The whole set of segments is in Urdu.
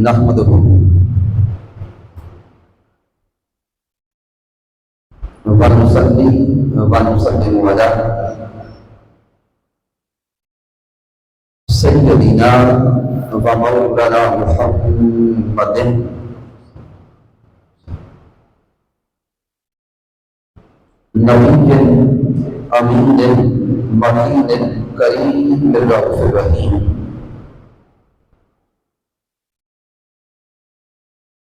نحمده ونصلي ونسلم على سيدنا ومولانا محمد نبي أمين مكين كريم الرؤوف الرحيم.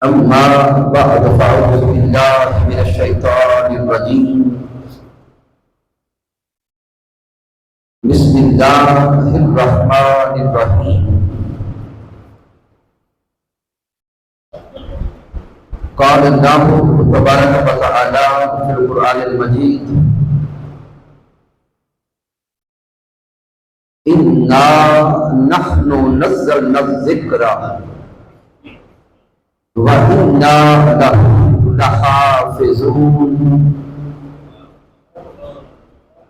أما بعد فأعوذ بالله من الشيطان الرجيم. بسم الله الرحمن الرحيم. قال الله تبارك وتعالى في القرآن المجيد: إنا نحن نزلنا الذكر وَإِنَّا لَهُ لَحَافِظُونَ.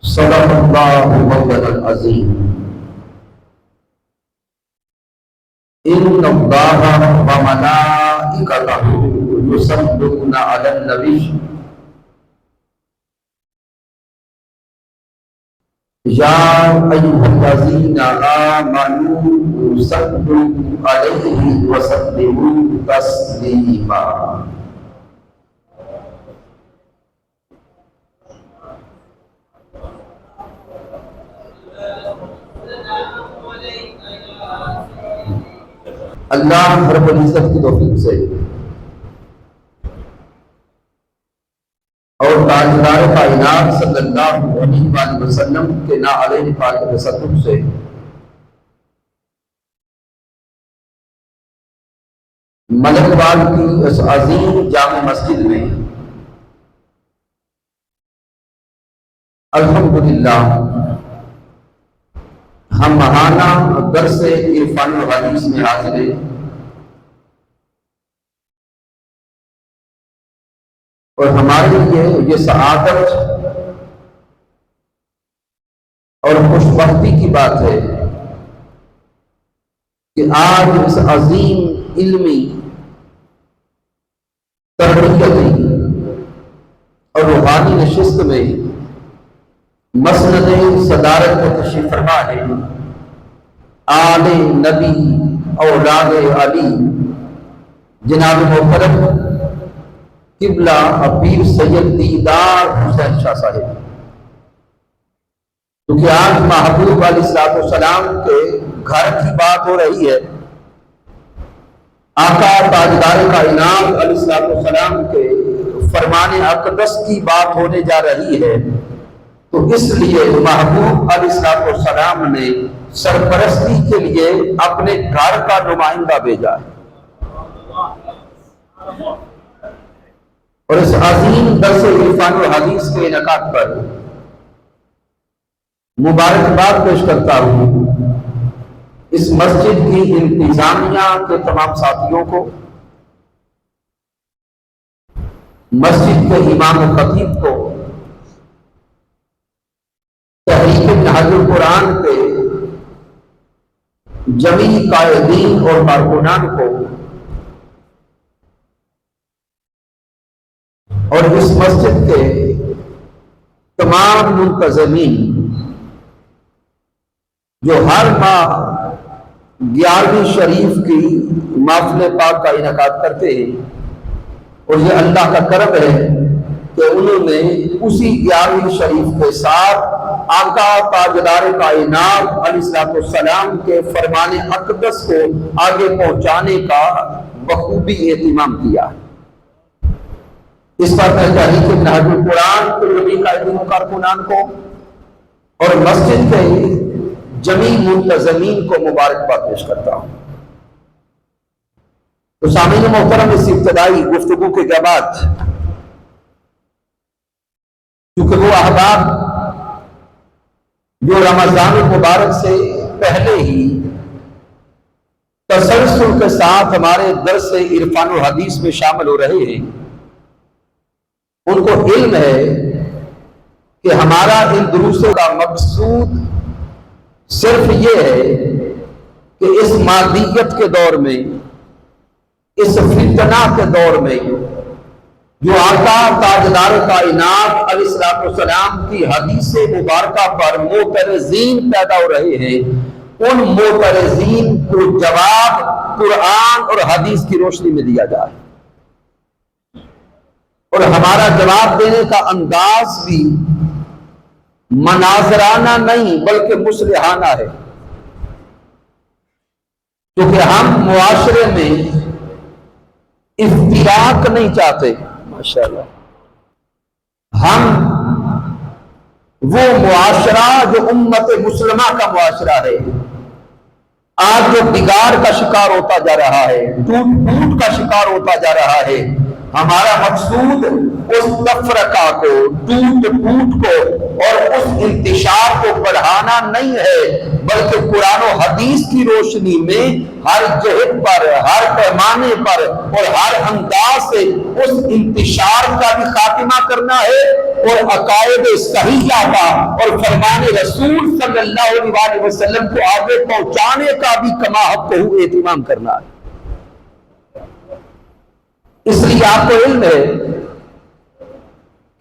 صدق اللہ مولانا العظیم. إِنَّ اللَّهَ وَمَلَائِكَتَهُ يُصَلُّونَ عَلَى النَّبِيِّ يَا أَيُّهَا الَّذِينَ آمَنُوا صَلُّوا عَلَيْهِ وَسَلِّمُوا تسلیما. اللہ رب العزت کی توفیق سے اور تاجدار کائنات صلی اللہ علیہ وآلہ وسلم کے ناعلین پاک تسلم سے ملک وال کی اس عظیم جامع مسجد میں الحمدللہ ہم ماہانہ درس عرفان الحدیث میں حاضر ہیں اور ہمارے لیے یہ سعادت اور خوشبختی کی بات ہے کہ آج اس عظیم علمی تربیتی اور روحانی نشست میں مسند صدارت کو تشریف فرما ہے آل نبی اولاد علی جناب محترم قبلہ پیر سید دیدار حسین شاہ صاحب. کیونکہ آج محبوب علیہ السلام کے گھر کی بات ہو رہی ہے، آقا تاجدار کائنات علیہ السلام کے فرمان اقدس کی بات ہونے جا رہی ہے، تو اس لیے محبوب علیہ السلام نے سرپرستی کے لیے اپنے گھر کا نمائندہ بھیجا ہے اور اس عظیم درس عرفان الحدیث کے انعقاد پر مبارکباد پیش کرتا ہوں اس مسجد کی انتظامیہ کے تمام ساتھیوں کو، مسجد کے امام و خطیب کو، تحریک نہج القرآن کے جمیع قائدین اور کارکنان کو، اور اس مسجد کے تمام منتظمین جو ہر ماہ 11ویں شریف کی محفل پاک کا انعقاد کرتے ہیں. اور یہ اللہ کا کرم ہے کہ انہوں نے اسی 11ویں شریف کے ساتھ آقا تاجدار کائنات علیہ السلام کے فرمان اقدس کو آگے پہنچانے کا بخوبی اہتمام کیا. اس پر میں تحریک نہج القرآن کے جمیع قائدین و کارکنان کو اور مسجد کے جمیع منتظمین کو مبارکباد پیش کرتا ہوں. تو سامعین محترم، اس ابتدائی گفتگو کے بعد کیونکہ وہ احباب جو رمضان المبارک سے پہلے ہی تسلسل کے ساتھ ہمارے درس عرفان الحدیث میں شامل ہو رہے ہیں، ان کو علم ہے کہ ہمارا ان دروسوں کا مقصود صرف یہ ہے کہ اس مادیت کے دور میں اس فتنہ کے دور میں جو آقا تاجدار کائنات علیہ الصلوۃ والسلام کی حدیث مبارکہ پر معترضین پیدا ہو رہے ہیں، ان معترضین کو جواب قرآن اور حدیث کی روشنی میں دیا جائے، اور ہمارا جواب دینے کا انداز بھی مناظرانہ نہیں بلکہ مصلحانہ ہے، کیونکہ ہم معاشرے میں افتراق نہیں چاہتے۔ ماشاءاللہ ہم وہ معاشرہ جو امت مسلمہ کا معاشرہ ہے، آج جو بگاڑ کا شکار ہوتا جا رہا ہے، ٹوٹ کا شکار ہوتا جا رہا ہے، ہمارا مقصود اس تفرقہ کو، ٹوٹ کو اور اس انتشار کو بڑھانا نہیں ہے، بلکہ قرآن و حدیث کی روشنی میں ہر جہت پر، ہر پیمانے پر اور ہر انداز سے اس انتشار کا بھی خاتمہ کرنا ہے، اور عقائد صحیحہ کا اور فرمان رسول صلی اللہ علیہ وسلم کو آگے پہنچانے کا بھی کما حق اہتمام کرنا ہے۔ اس لیے آپ کو علم ہے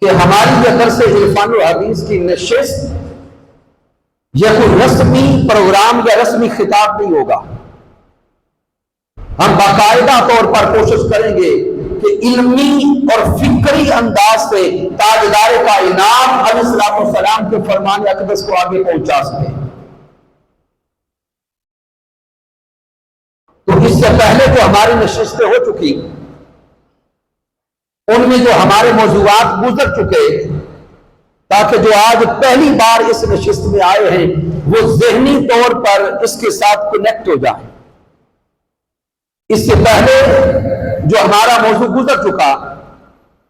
کہ ہماری یہ درس عرفان و حدیث کی نشست یہ کوئی رسمی پروگرام یا رسمی خطاب نہیں ہوگا، ہم باقاعدہ طور پر کوشش کریں گے کہ علمی اور فکری انداز سے تاجدار کائنات علیہ الصلوۃ والسلام کے فرمان اقدس کو آگے پہنچا سکیں۔ تو اس سے پہلے جو ہماری نشستیں ہو چکی، ان میں جو ہمارے موضوعات گزر چکے، تاکہ جو آج پہلی بار اس نشست میں آئے ہیں وہ ذہنی طور پر اس کے ساتھ کنیکٹ ہو جائیں۔ اس سے پہلے جو ہمارا موضوع گزر چکا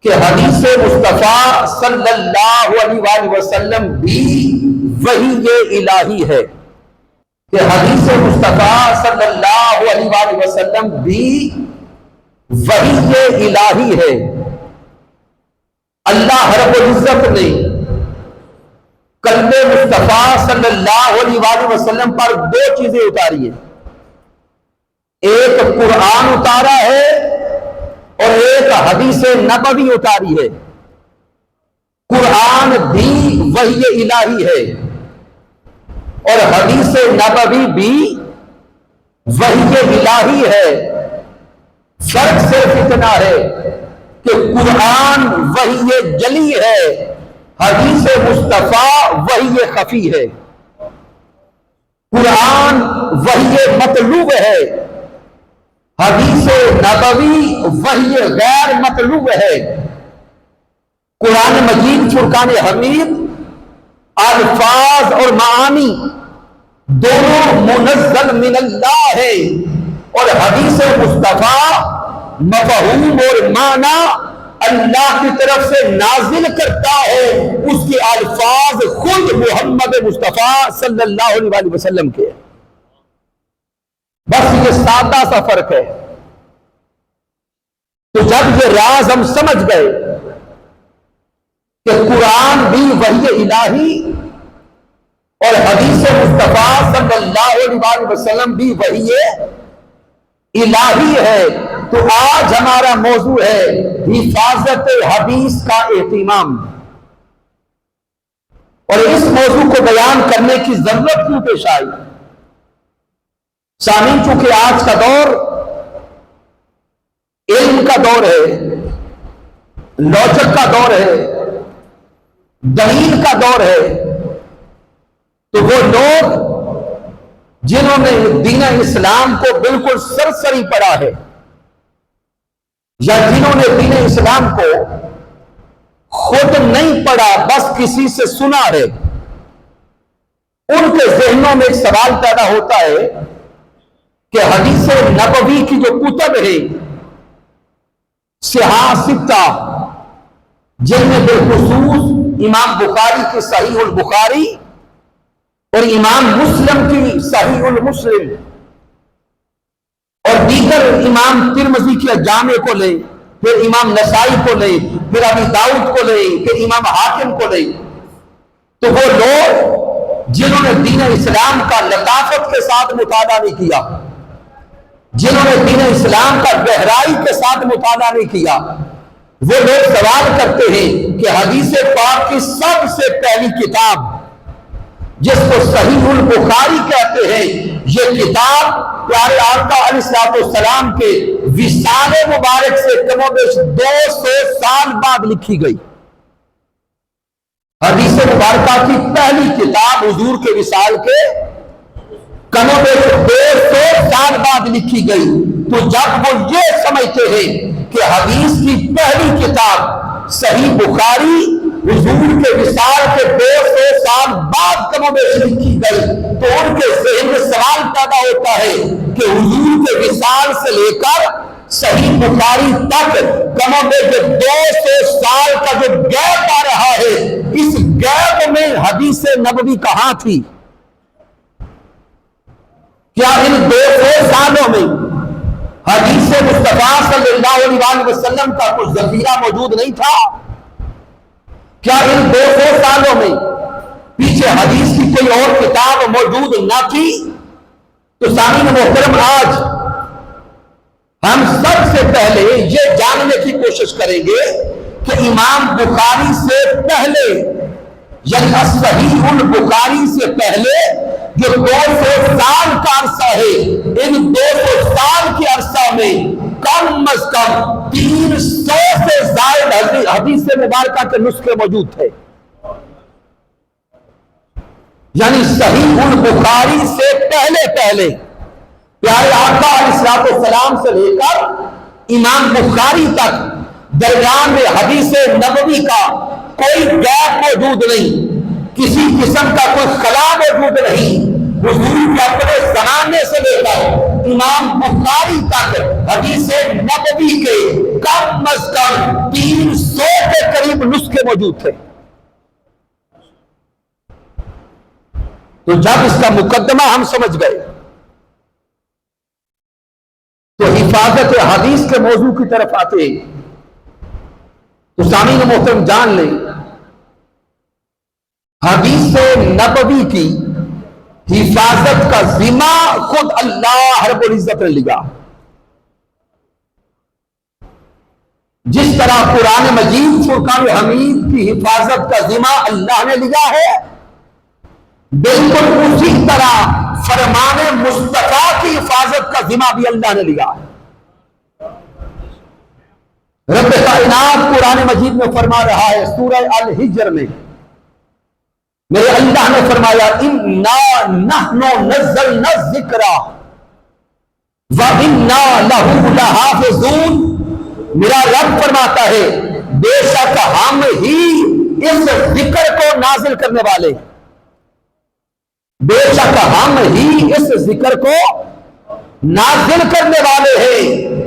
کہ حدیث مصطفیٰ صلی اللہ علیہ وآلہ وسلم بھی وحی الہی ہے، کہ حدیث مصطفیٰ صلی اللہ علیہ وآلہ وسلم بھی وحی الہی ہے۔ اللہ رب العزت نے کلم مصطفیٰ صلی اللہ علیہ وآلہ وسلم پر دو چیزیں اتاری ہیں، ایک قرآن اتارا ہے اور ایک حدیث نبوی اتاری ہے۔ قرآن بھی وحی الہی ہے اور حدیث نبوی بھی وحی الہی ہے۔ فرق صرف اتنا ہے کہ قرآن وحی جلی ہے، حدیث مصطفیٰ وحی خفی ہے۔ قرآن وحی مطلوب ہے، حدیث نبوی وحی غیر مطلوب ہے۔ قرآن مجید فرقان حمید الفاظ اور معانی دونوں منزل من اللہ ہے، اور حدیث مصطفیٰ مفہوم اور معنی اللہ کی طرف سے نازل کرتا ہے، اس کے الفاظ خود محمد مصطفیٰ صلی اللہ علیہ وآلہ وسلم کے۔ بس یہ سادہ سا فرق ہے۔ تو جب یہ راز ہم سمجھ گئے کہ قرآن بھی وحی الہی اور حدیث مصطفیٰ صلی اللہ علیہ وآلہ وسلم بھی وحی الہی ہے، تو آج ہمارا موضوع ہے حفاظت حدیث کا اہتمام، اور اس موضوع کو بیان کرنے کی ضرورت کیوں پیش آئی؟ سامعین، چونکہ آج کا دور علم کا دور ہے، لوچک کا دور ہے، دلیل کا دور ہے، تو وہ لوگ جنہوں نے دین اسلام کو بالکل سرسری پڑھا ہے، یا جنہوں نے دین اسلام کو خود نہیں پڑھا بس کسی سے سنا ہے، ان کے ذہنوں میں ایک سوال پیدا ہوتا ہے کہ حدیث نبوی کی جو کتب ہے، صحاح ستہ، جن میں بالخصوص امام بخاری کی صحیح البخاری اور امام مسلم کی صحیح المسلم اور دیگر امام ترمذی کے جامع کو لیں، پھر امام نسائی کو لیں، پھر ابی داؤد کو لیں، پھر امام حاکم کو لیں، تو وہ لوگ جنہوں نے دین اسلام کا لطافت کے ساتھ مطالعہ نہیں کیا، جنہوں نے دین اسلام کا گہرائی کے ساتھ مطالعہ نہیں کیا، وہ لوگ سوال کرتے ہیں کہ حدیث پاک کی سب سے پہلی کتاب جس کو صحیح البخاری کہتے ہیں، یہ کتاب پیارے آقا علیہ الصلوۃ والسلام کے وصال مبارک سے کم و بیش 200 سال بعد لکھی گئی۔ حدیث مبارکہ کی پہلی کتاب حضور کے وصال کے کم و بیش 200 سال بعد لکھی گئی۔ تو جب وہ یہ سمجھتے ہیں کہ حدیث کی پہلی کتاب صحیح بخاری حضور کے وصال کے 200 سال بعد کم و بیش لکھی گئی، تو ان کے ذہن میں سوال پیدا ہوتا ہے کہ حضور کے وصال سے لے کر صحیح بخاری تک کم و بیش 200 سال کا جو گیپ آ رہا ہے، اس گیپ میں حدیث نبوی کہاں تھی؟ کیا ان 200 سالوں میں حدیث مصطفیٰ صلی اللہ علیہ وسلم کا کچھ ذخیرہ موجود نہیں تھا؟ کیا ان 200 سالوں میں پیچھے حدیث کی کوئی اور کتاب موجود نہ تھی؟ تو سامعین محترم، آج ہم سب سے پہلے یہ جاننے کی کوشش کریں گے کہ امام بخاری سے پہلے، یعنی صحیح البخاری سے پہلے جو 200 سال کا عرصہ ہے، ان 200 سال کے عرصہ میں کم از کم 300 سے زائد حدیث مبارکہ کے نسخے موجود تھے۔ یعنی صحیح البخاری سے پہلے پیارے آقا علیہ الصلوۃ والسلام سے لے کر امام بخاری تک درمیان میں حدیث نبوی کا کوئی گیپ موجود نہیں، کسی قسم کا کوئی خلا موجود نہیں۔ حضور کے اپنے زمانے سے لے کر امام بخاری تک حدیث نبوی کے کم از کم 300 کے قریب نسخے موجود تھے۔ تو جب اس کا مقدمہ ہم سمجھ گئے تو حفاظت حدیث کے موضوع کی طرف آتے ہیں۔ تو سامعین محترم جان لیں، حدیث نبوی کی حفاظت کا ذمہ خود اللہ رب العزت نے لیا۔ جس طرح قرآن مجید فرقان حمید کی حفاظت کا ذمہ اللہ نے لیا ہے، بالکل اسی طرح فرمان مصطفیٰ کی حفاظت کا ذمہ بھی اللہ نے لیا ہے۔ رب کائنات قرآن مجید میں فرما رہا ہے سورہ الحجر میں، میرے اللہ نے فرمایا اِنَّا نَحْنُ نَزَّلْنَا الذِّكْرَ وَإِنَّا لَهُ لَحَافِظُونَ۔ میرا رب فرماتا ہے بے شک ہم ہی اس ذکر کو نازل کرنے والے، بے شک ہم ہی اس ذکر کو نازل کرنے والے ہیں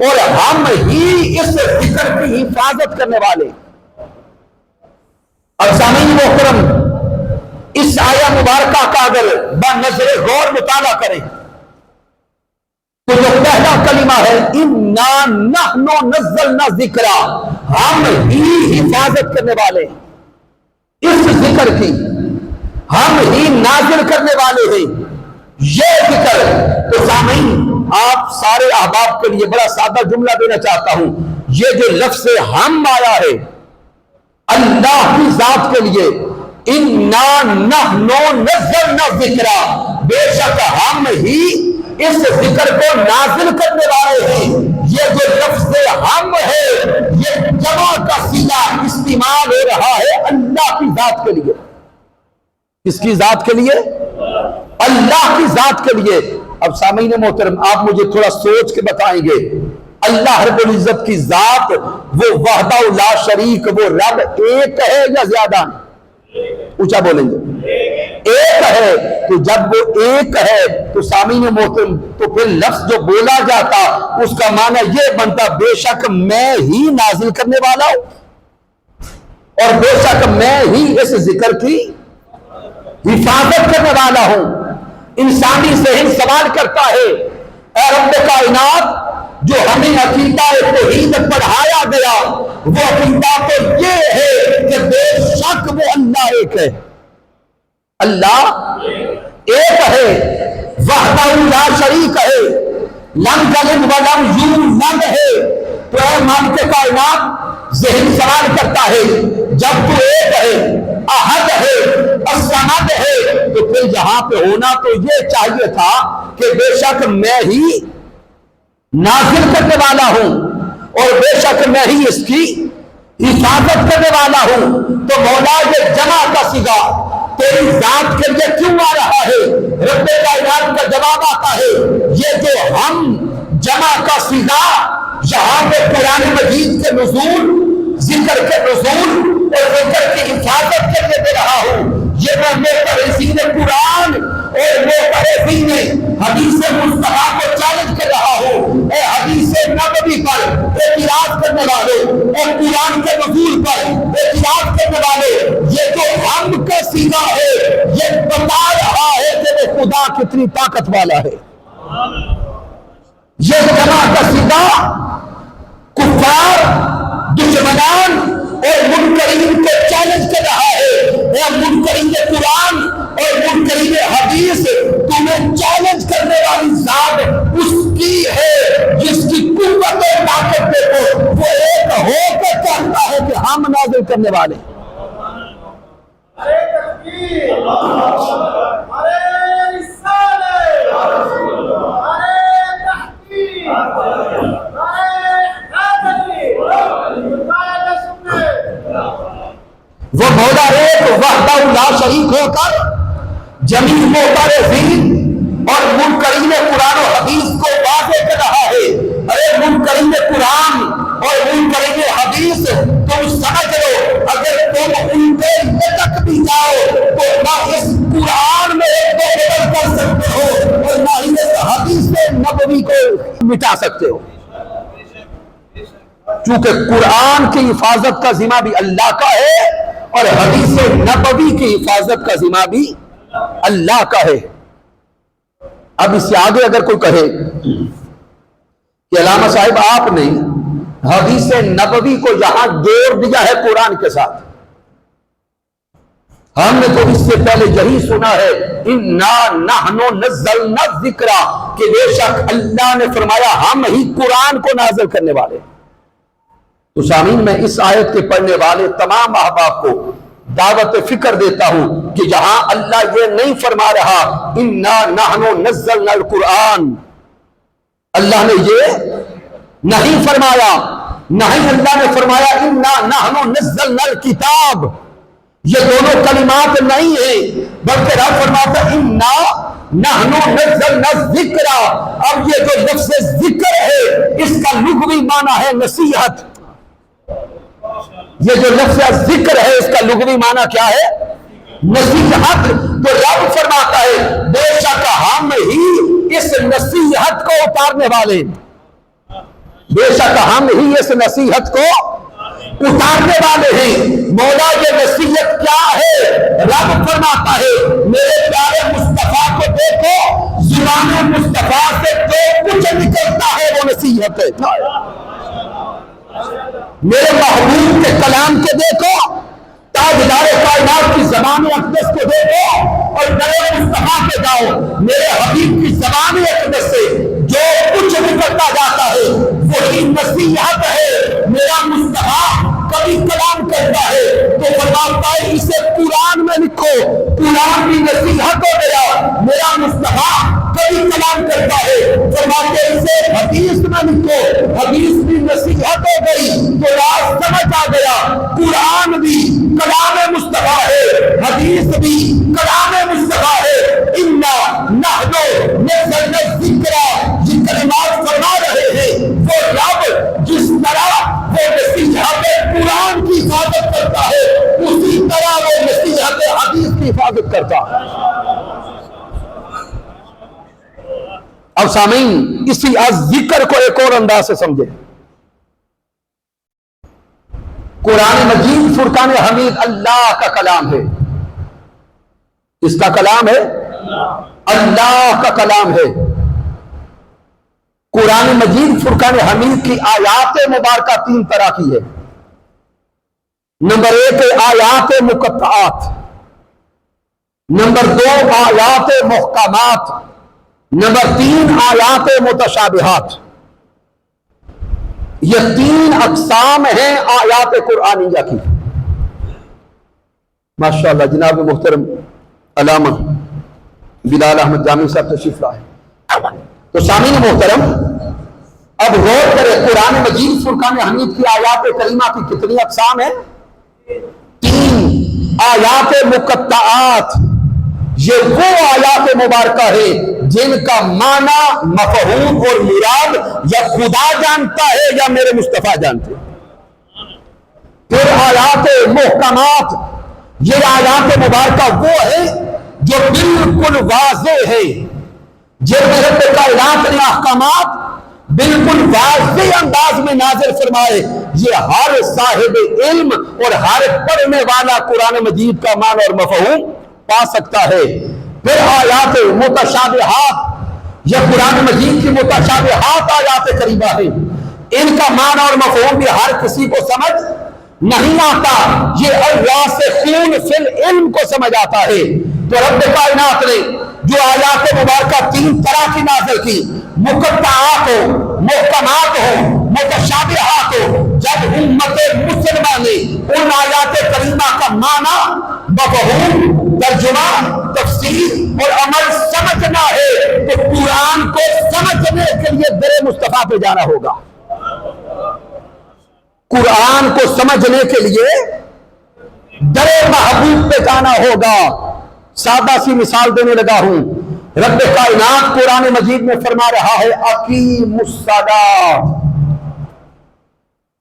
اور ہم ہی اس ذکر کی حفاظت کرنے والے۔ اب سامعین محترم، اس آیہ مبارکہ کا اگر بنظر غور مطالعہ کریں تو جو پہلا کلمہ ہے اِنَّا نَحْنُ نَزَّلْنَا الذِّكْرَ، ہم ہی حفاظت کرنے والے اس ذکر کی، ہم ہی نازل کرنے والے ہیں یہ ذکر۔ تو سامعین، آپ سارے احباب کے لیے بڑا سادہ جملہ دینا چاہتا ہوں، یہ جو لفظ ہم آیا ہے اللہ کی ذات کے لیے، اِنَّا نَحْنُ نَزَّلْنَا الذِّكْرَ، بے شک ہم ہی اس ذکر کو نازل کرنے والے ہیں۔ یہ جو لفظ ہم ہے، یہ جمع کا صیغہ استعمال ہو رہا ہے اللہ کی ذات کے لیے۔ کس کی ذات کے لیے؟ اللہ کی ذات کے لیے۔ اب سامعین محترم، آپ مجھے تھوڑا سوچ کے بتائیں گے، اللہ رب العزت کی ذات، وہ وحدہ لا شریک، وہ رب ایک ہے یا زیادہ؟ اونچا بولیں گے، ایک ہے۔ تو جب وہ ایک ہے تو سامعین محترم، تو پھر لفظ جو بولا جاتا اس کا معنی یہ بنتا بے شک میں ہی نازل کرنے والا ہوں اور بے شک میں ہی اس ذکر کی حفاظت کرنے والا ہوں۔ انسانی ذہن سوال کرتا ہے، اے رب کائنات، جو ہمیں عقیدہ توحید پڑھایا گیا وہ عقیدہ تو یہ ہے کہ بے شک وہ اللہ ایک ہے، اللہ ایک ہے، وحدہ لا شریک ہے، لم یلد ولم یولد ہے، تو اے مالک کائنات ذہن سوال کرتا ہے جب تو ایک ہے، احد ہے، الصمد ہے، تو پھر یہاں پہ ہونا تو یہ چاہیے تھا کہ بے شک میں ہی نازل کرنے والا ہوں اور بے شک میں ہی اس کی حفاظت کرنے والا ہوں. تو مولا یہ جمع کا صیغہ تیری ذات کے لیے کیوں آ رہا ہے؟ رب کائنات کا جواب آتا ہے یہ جو ہم جمع کا صیغہ یہاں پہ قرآن مجید کے نزول، ذکر کے نزول اور ذکر کی حفاظت کے لیے دے رہا ہوں. یہ میں محترزین قرآن اور محترزین حدیث مصطفیٰ کو چیلنج کر رہا ہوں. اے حدیث نبوی پر اعتراض کرنے والے اور قرآن کے نزول پر اعتراض کرنے والے، یہ جو ہم کا صیغہ ہے یہ بتا رہا ہے کہ وہ خدا کتنی طاقت والا ہے. یہ جمع کا صیغہ کفار، دشمنان اور منکرین کو چیلنج کر رہا ہے. اے منکرین قرآن اور منکرین حدیث، تمہیں چیلنج کرنے والی ذات اس کی ہے جس کی قوت اور طاقت دیکھو، وہ ایک ہو کر چاہتا ہے کہ ہم نازل کرنے والے. ارے تکبیر، ارے رسالت، ارے تحقیق، ارے حاضری، ارے سنت. وہ مولا ایک وحدہ لا شریک ہو کر جمیع معترضین اور منکرین قرآن و حدیث کو واضح کر رہا ہے. ارے منکرین قرآن اور منکرین حدیث، تم سمجھ لو اگر تم ان کے لٹک بھی جاؤ تو نہ اس قرآن میں ایک دو بدل کر سکتے ہو اور نہ ہی اس حدیث نبوی کو مٹا سکتے ہو. چونکہ قرآن کی حفاظت کا ذمہ بھی اللہ کا ہے اور حدیث نبوی کی حفاظت کا ذمہ بھی اللہ کا ہے. اب اس سے آگے اگر کوئی کہے کہ علامہ صاحب آپ نے حدیث نبوی کو یہاں جوڑ دیا ہے قرآن کے ساتھ، ہم نے تو اس سے پہلے یہی سنا ہے اِنَّا نَحْنُ نَزَّلْنَا الذِّكْرَ، کہ بے شک اللہ نے فرمایا ہم ہی قرآن کو نازل کرنے والے. تو سامعین میں اس آیت کے پڑھنے والے تمام احباب کو دعوت فکر دیتا ہوں کہ جہاں اللہ یہ نہیں فرما رہا اِنَّا نَحْنُ نَزَّلْنَا الْقُرْآنَ، اللہ نے یہ نہیں فرمایا. نہیں اللہ نے فرمایا اِنَّا نَحْنُ نَزَّلْنَا الْكِتَابَ. یہ دونوں کلمات نہیں ہیں بلکہ رب فرماتا اِنَّا نَحْنُ نَزَّلْنَا الذِّكْرَ. اب یہ جو لفظ ذکر ہے اس کا لغوی معنی ہے نصیحت. یہ جو لفظ ذکر ہے اس کا لغوی معنی کیا ہے؟ نصیحت. تو رب فرماتا ہے بے شک ہم ہی اس نصیحت کو اتارنے والے، بے شک ہم ہی اس نصیحت کو اتارنے والے ہیں. مولا یہ نصیحت کیا ہے؟ رب فرماتا ہے میرے پیارے مصطفیٰ کو دیکھو، زبان مصطفیٰ سے جو کچھ نکلتا ہے وہ نصیحت ہے. میرے محبوب کے کلام کے دیکھو، تاجدار کائنات کی زبان اقدس کو دیکھو اور نئے مصطفیٰ پہ جاؤ. میرے حبیب کی زبان اقدس سے جو کچھ نکلتا جاتا ہے وہی نصیحت ہے. میرا مصطفیٰ کبھی کلام کرتا ہے تو فرماتا ہے اسے قرآن میں لکھو، قرآن کی نصیحت ہو گیا. میرا مصطفیٰ کبھی کلام کرتا ہے فرماتے ہیں اسے حدیث میں لکھو، حدیث کی نصیحت ہو گئی. تو راز سمجھ آ گیا قرآن بھی کلام مصطفیٰ ہے، حدیث بھی کلام مصطفیٰ ہے. اِنَّا نَحْنُ نَزَّلْنَا الذِّكْرَ، یہ کلمات فرما رہے ہیں وہ رب جس طرح وہ نصیحت قرآن کی حفاظت کرتا ہے اسی طرح وہ نصیحت حدیث کی حفاظت کرتا ہے. اب سامعین اسی ذکر کو ایک اور انداز سے سمجھے. قرآن مجید فرقان حمید اللہ کا کلام ہے. کس کا کلام ہے؟ اللہ کا کلام ہے. قرآن مجید فرقان حمید کی آیات مبارکہ 3 طرح کی ہے. نمبر 1 آیات مقطعات، نمبر 2 آیات محکمات، نمبر 3 آیات متشابہات. یہ 3 اقسام ہیں آیات قرآنیہ کی. ماشاءاللہ جناب محترم علامہ بلال احمد جامی صاحب تشریف لائے. تو سامعین محترم اب غور کرے قرآن مجید فرقان حمید کی آیات کریمہ کی کتنی اقسام ہیں؟ 3 آیات مقطعات. یہ وہ آیات مبارکہ ہے جن کا معنی مفہوم اور مراد یا خدا جانتا ہے یا میرے مصطفیٰ جانتے ہیں. پھر آیات محکمات. یہ آیات مبارکہ وہ ہے جو بالکل واضح ہے جن میں رب کائنات نے احکامات بالکل واضح انداز میں نازل فرمائے. یہ ہر صاحب علم اور ہر پڑھنے والا قرآن مجید کا معنی اور مفہوم پا سکتا ہے. پھر آیات متشابہات. یہ قرآن مجید کی متشابہات آیات کریمہ ہیں. ان کا معنی اور مفہوم بھی ہر کسی کو سمجھ نہیں آتا. یہ الراسخون فی العلم کو سمجھ آتا ہے. تو رب کائنات نے جو آیات مبارکہ 3 طرح کی نازل کی، مقطعات ہو، محکمات ہو، متشابہات ہو، جب امت مسلمہ نے ان آیات کریمہ کا معنی، مفہوم، ترجمہ، تفسیر اور عمل سمجھنا ہے تو قرآن کو سمجھنے کے لیے در مصطفیٰ پہ جانا ہوگا. قرآن کو سمجھنے کے لیے در محبوب پہ جانا ہوگا. سادہ سی مثال دینے لگا ہوں. رب کائنات قرآن مجید میں فرما رہا ہے اقیم الصلاۃ.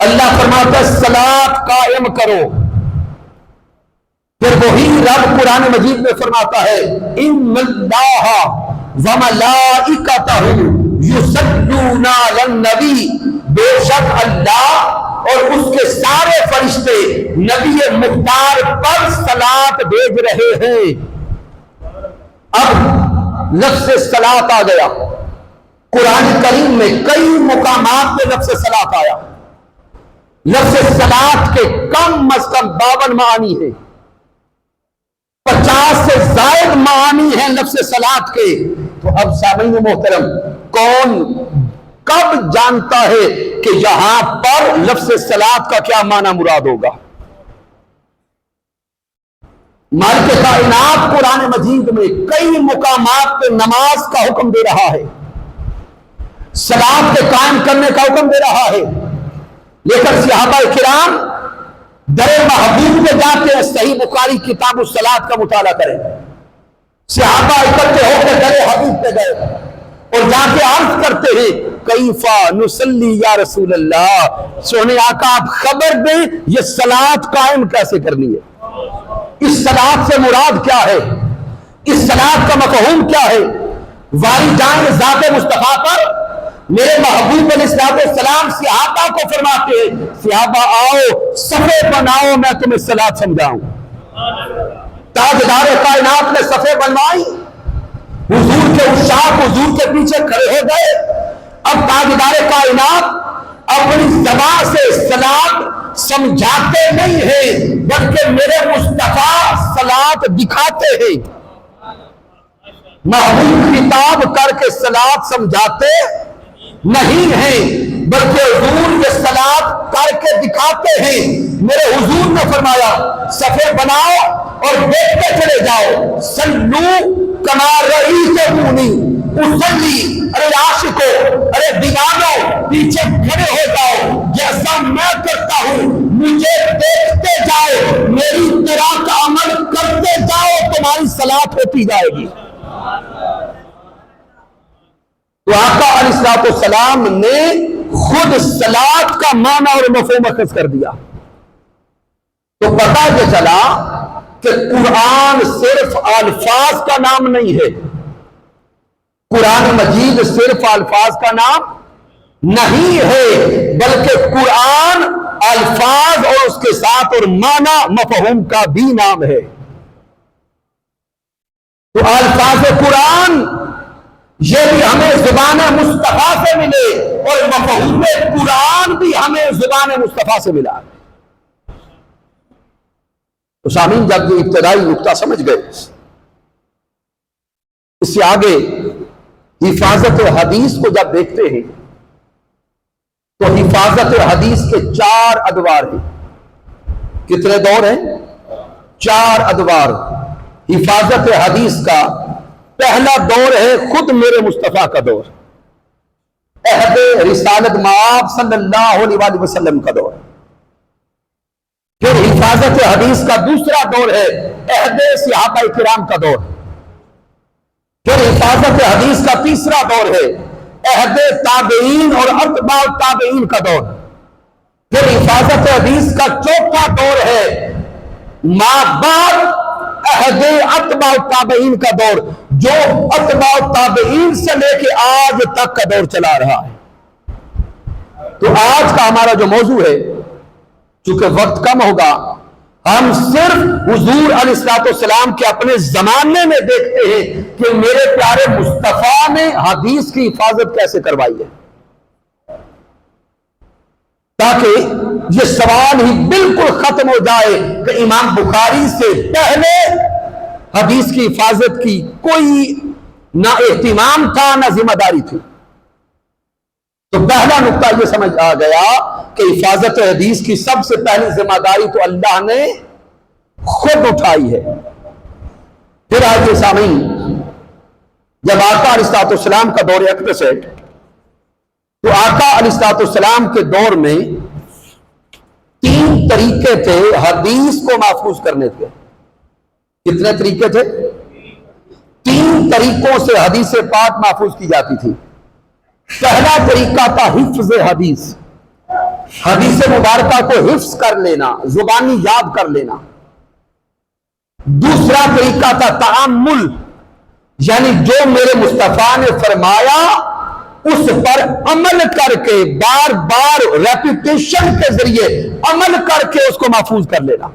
اللہ فرماتا ہے صلاۃ قائم کرو. پھر وہی رب قرآن مجید میں فرماتا ہے ان اللہ وملائکتہ یصلون علی النبی. بے شک اللہ اور اس کے سارے فرشتے نبی مختار پر صلاۃ بھیج رہے ہیں. اب لفظ صلاۃ آ گیا. قرآن کریم میں کئی مقامات پہ لفظ صلاۃ آیا. لفظ صلاۃ کے کم از کم 52 معانی ہیں. 50 سے زائد معانی ہیں لفظ صلاۃ کے. تو اب سامعین محترم کون کب جانتا ہے کہ یہاں پر لفظ صلاۃ کا کیا معنی مراد ہوگا؟ مالک کائنات قرآن مجید میں کئی مقامات پہ نماز کا حکم دے رہا ہے، صلاۃ کے قائم کرنے کا حکم دے رہا ہے. لیکن صحابہ کرام در محبوب پہ جاتے ہیں. صحیح بخاری کتاب الصلاۃ کا مطالعہ کریں. صحابہ اکٹھے ہو کے در حبیب پہ گئے اور جا کے عرض کرتے ہیں کیفا نصلی یا رسول اللہ. سونے آقا آپ خبر دیں یہ صلاۃ قائم کیسے کرنی ہے؟ اس صلاۃ سے مراد کیا ہے؟ اس صلاۃ کا مفہوم کیا ہے؟ واری جان ذات مصطفیٰ پر میرے محبوب علیہ السلام صحابہ کو فرماتے ہیں صحابہ آؤ صفے بناؤ میں تمہیں صلاۃ سمجھاؤں. تاجدار کائنات نے صفے بنوائی. حضور کے عشاق حضور کے پیچھے کھڑے ہو گئے. اب تاجدار کائنات اپنی زبان سے صلاۃ سمجھاتے نہیں ہیں بلکہ میرے مصطفیٰ صلاۃ دکھاتے ہیں. محبوب خطاب کر کے صلاۃ سمجھاتے نہیں ہیں بلکہ حضور یہ صلاۃ کر کے دکھاتے ہیں. میرے حضور نے فرمایا صفے بناؤ اور دیکھتے چلے جاؤ. سلو کما رأیتمونی اصلی. ارے عاشقو، ارے دیوانو پیچھے کھڑے ہو جاؤ جیسا میں کرتا ہوں. مجھے دیکھتے جاؤ، میری طرح کا عمل کرتے جاؤ، تمہاری صلاۃ ہوتی جائے گی. تو آقا علیہ السلام نے خود صلاۃ کا معنی اور مفہوم اخذ کر دیا. تو پتہ یہ چلا کہ قرآن صرف الفاظ کا نام نہیں ہے. قرآن مجید صرف الفاظ کا نام نہیں ہے بلکہ قرآن الفاظ اور اس کے ساتھ اور معنی مفہوم کا بھی نام ہے. تو الفاظ قرآن یہ بھی ہمیں زبان مصطفیٰ سے ملے اور مفہوم قرآن بھی ہمیں زبان مصطفیٰ سے ملا. تو سامعین جب یہ ابتدائی نقطہ سمجھ گئے اس سے آگے حفاظت حدیث کو جب دیکھتے ہیں تو حفاظت حدیث کے 4 ادوار ہیں. کتنے دور ہیں؟ 4 ادوار. حفاظت حدیث کا پہلا دور ہے خود میرے مصطفیٰ کا دور، عہد رسالت مآب صلی اللہ علیہ وسلم کا دور. پھر حفاظت حدیث کا دوسرا دور ہے عہد صحابہ کرام کا دور. پھر حفاظت حدیث کا تیسرا دور ہے عہد تابعین اور اتباع تابعین کا دور. پھر حفاظت حدیث کا چوتھا دور ہے ما بعد عہد اتباع تابعین کا دور، جو اتباع تابعین سے لے کے آج تک کا دور چلا رہا ہے. تو آج کا ہمارا جو موضوع ہے، چونکہ وقت کم ہوگا، ہم صرف حضور علیہ الصلوۃ والسلام کے اپنے زمانے میں دیکھتے ہیں کہ میرے پیارے مصطفیٰ نے حدیث کی حفاظت کیسے کروائی ہے، تاکہ یہ سوال ہی بالکل ختم ہو جائے کہ امام بخاری سے پہلے حدیث کی حفاظت کی کوئی نہ اہتمام تھا نہ ذمہ داری تھی. تو پہلا نقطہ یہ سمجھ آ گیا کہ حفاظت حدیث کی سب سے پہلی ذمہ داری تو اللہ نے خود اٹھائی ہے. پھر آج سامعین، جب آقا علیہ الصلوۃ والسلام کا دور اقدس ہے تو آقا علیہ الصلوۃ والسلام کے دور میں 3 طریقے تھے حدیث کو محفوظ کرنے کے. کتنے طریقے تھے؟ 3 طریقوں سے حدیث پاک محفوظ کی جاتی تھی. پہلا طریقہ تھا حفظ حدیث، حدیث مبارکہ کو حفظ کر لینا، زبانی یاد کر لینا. دوسرا طریقہ تھا تعامل، یعنی جو میرے مصطفیٰ نے فرمایا اس پر عمل کر کے بار بار ریپیٹیشن کے ذریعے عمل کر کے اس کو محفوظ کر لینا.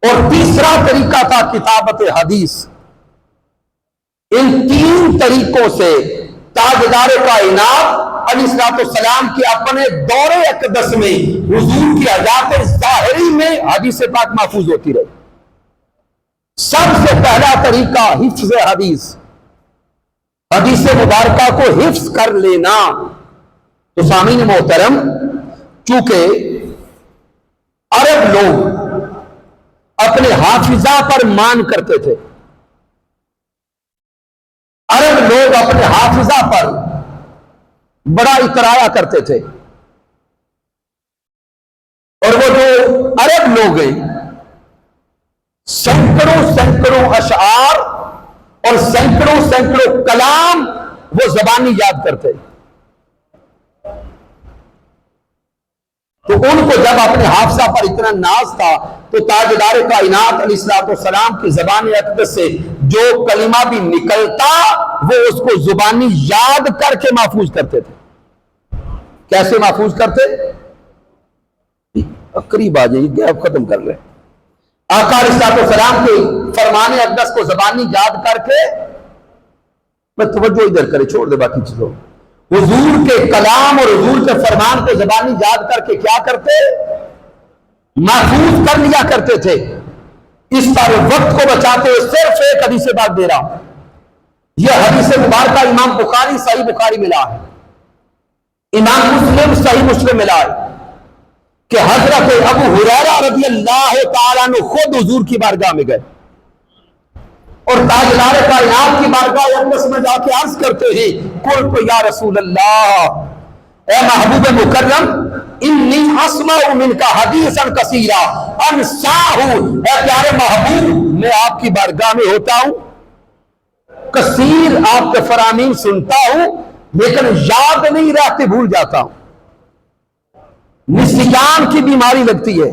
اور تیسرا طریقہ تھا کتابت حدیث. ان 3 طریقوں سے تاجدار کائنات علیہ الصلوۃ والسلام کے اپنے دور اقدس میں حضور کی حیات ظاہری میں حدیث پاک محفوظ ہوتی رہی. سب سے پہلا طریقہ حفظ حدیث، حدیث مبارکہ کو حفظ کر لینا. تو سامعین محترم، چونکہ عرب لوگ اپنے حافظہ پر مان کرتے تھے، عرب لوگ اپنے حافظہ پر بڑا اترایا کرتے تھے، اور وہ جو عرب لوگ ہیں سینکڑوں اشعار اور سینکڑوں کلام وہ زبانی یاد کرتے. تو ان کو جب اپنے حافظہ پر اتنا ناز تھا تو تاجدار کائنات علیہ الصلوۃ والسلام کی زبان اقدس سے جو کلمہ بھی نکلتا وہ اس کو زبانی یاد کر کے محفوظ کرتے تھے. کیسے محفوظ کرتے؟ قریب آ جائیے، گیپ ختم کر لیں. آقا علیہ الصلوۃ والسلام کے فرمان اقدس کو زبانی یاد کر کے، میں توجہ ادھر کرے، چھوڑ دے باقی چیزوں. حضور کے کلام اور حضور کے فرمان کو زبانی یاد کر کے کیا کرتے؟ محفوظ کر لیا کرتے تھے. اس سارے وقت کو بچاتے ہوئے صرف ایک حدیث بات دے رہا ہوں. یہ حدیث مبارکہ امام بخاری صحیح بخاری ملا ہے، امام مسلم صحیح مسلم ملا ہے کہ حضرت ابو ہریرہ رضی اللہ تعالیٰ عنہ خود حضور کی بارگاہ میں گئے اور تاجدار کائنات کی بارگاہ اقدس میں جا کے عرض کرتے ہیں، قلت یا رسول اللہ، اے محبوب مکرم، انی اسمع منک حدیثا کثیرا انساہ، اے پیارے محبوب میں آپ کی بارگاہ میں ہوتا ہوں، کثیر آپ کے فرامین سنتا ہوں لیکن یاد نہیں رہتے، بھول جاتا ہوں. نسیان کی بیماری لگتی ہے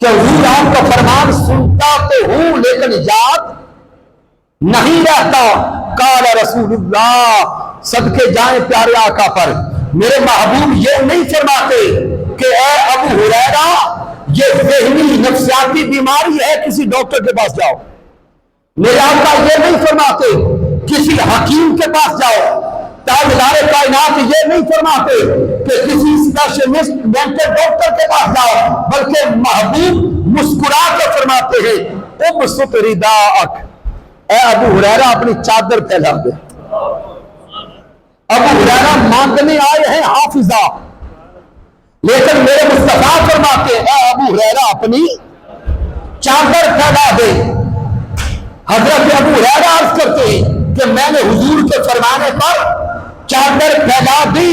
کہ حضور آپ کا فرمان سنتا تو ہوں لیکن یاد نہیں رہتا. قال رسول اللہ، صدقے جائیں پیارے آقا پر، میرے محبوب یہ نہیں فرماتے کہ اے ابو ہریرہ یہ ذہنی نفسیاتی بیماری ہے، کسی ڈاکٹر کے پاس جاؤ. میرے آقا یہ نہیں فرماتے کسی حکیم کے پاس جاؤ. تاجدار کائنات یہ نہیں فرماتے کہ کسی اسپیشلسٹ مینٹل ڈاکٹر کے پاس جاؤ، بلکہ محبوب مسکرا کے فرماتے ہیں ابسط رداءک، اے ابو ہریرہ اپنی چادر پھیلا دے. ابو ہریرہ مانگنے آئے ہیں حافظہ، لیکن میرے مصطفیٰ فرماتے ہیں اے ابو ہریرہ اپنی چادر پھیلا دے۔ حضرت ابو ہریرہ عرض کرتے ہیں کہ میں نے حضور کے فرمانے پر چادر پھیلا دی،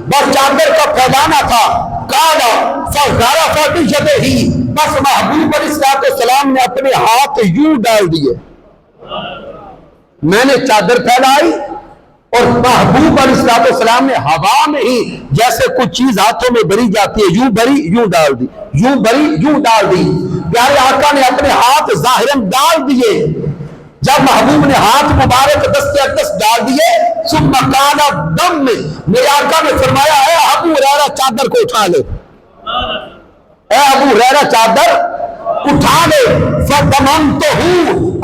بس چادر کا پھیلانا تھا، کالا فغرف بِیَدِہِ، بس محبوب علیہ السلام نے اپنے ہاتھ یوں ڈال دیے، میں نے چادر پھیلائی اور محبوب علیہ السلام نے ہوا میں ہی جیسے کچھ چیز ہاتھوں میں بری جاتی ہے، یوں بری یوں ڈال دی، یوں بری یوں ڈال دی۔ پیارے آقا نے اپنے ہاتھ ظاہراً ڈال دیے، جب محبوب نے ہاتھ مبارک دست اقدس ڈال دیے، ثم قال دم، میرے آقا نے فرمایا اے ابو ہریرہ چادر کو اٹھا لے، اے ابو ہریرہ چادر اٹھا لے۔ فَضَمَمْتُهُ،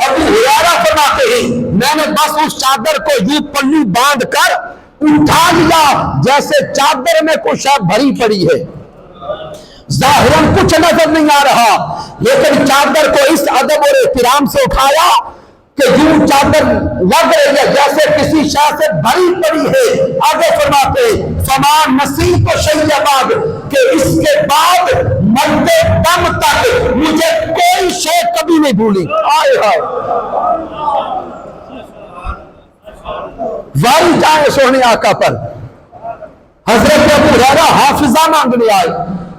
ابو ہریرہ فرماتے ہیں میں نے بس اس چادر کو یوں پلو باندھ کر اٹھا لیا جیسے چادر میں کچھ بھری پڑی ہے، ظاہراً کچھ نظر نہیں آ رہا، لیکن چادر کو اس ادب اور احترام سے اٹھایا کہ یوں چادر لگ رہی ہے جیسے کسی شاہ سے بھری پڑی ہے۔ آگے فرماتے فما نسیت شیء بعد، کہ اس کے بعد مرتے دم تک مجھے کوئی شے کبھی نہیں بھولی۔ آئے ہائے واری جائے سونے آقا پر۔ حضرت ابو ہریرہ حافظہ مانگنے آئے،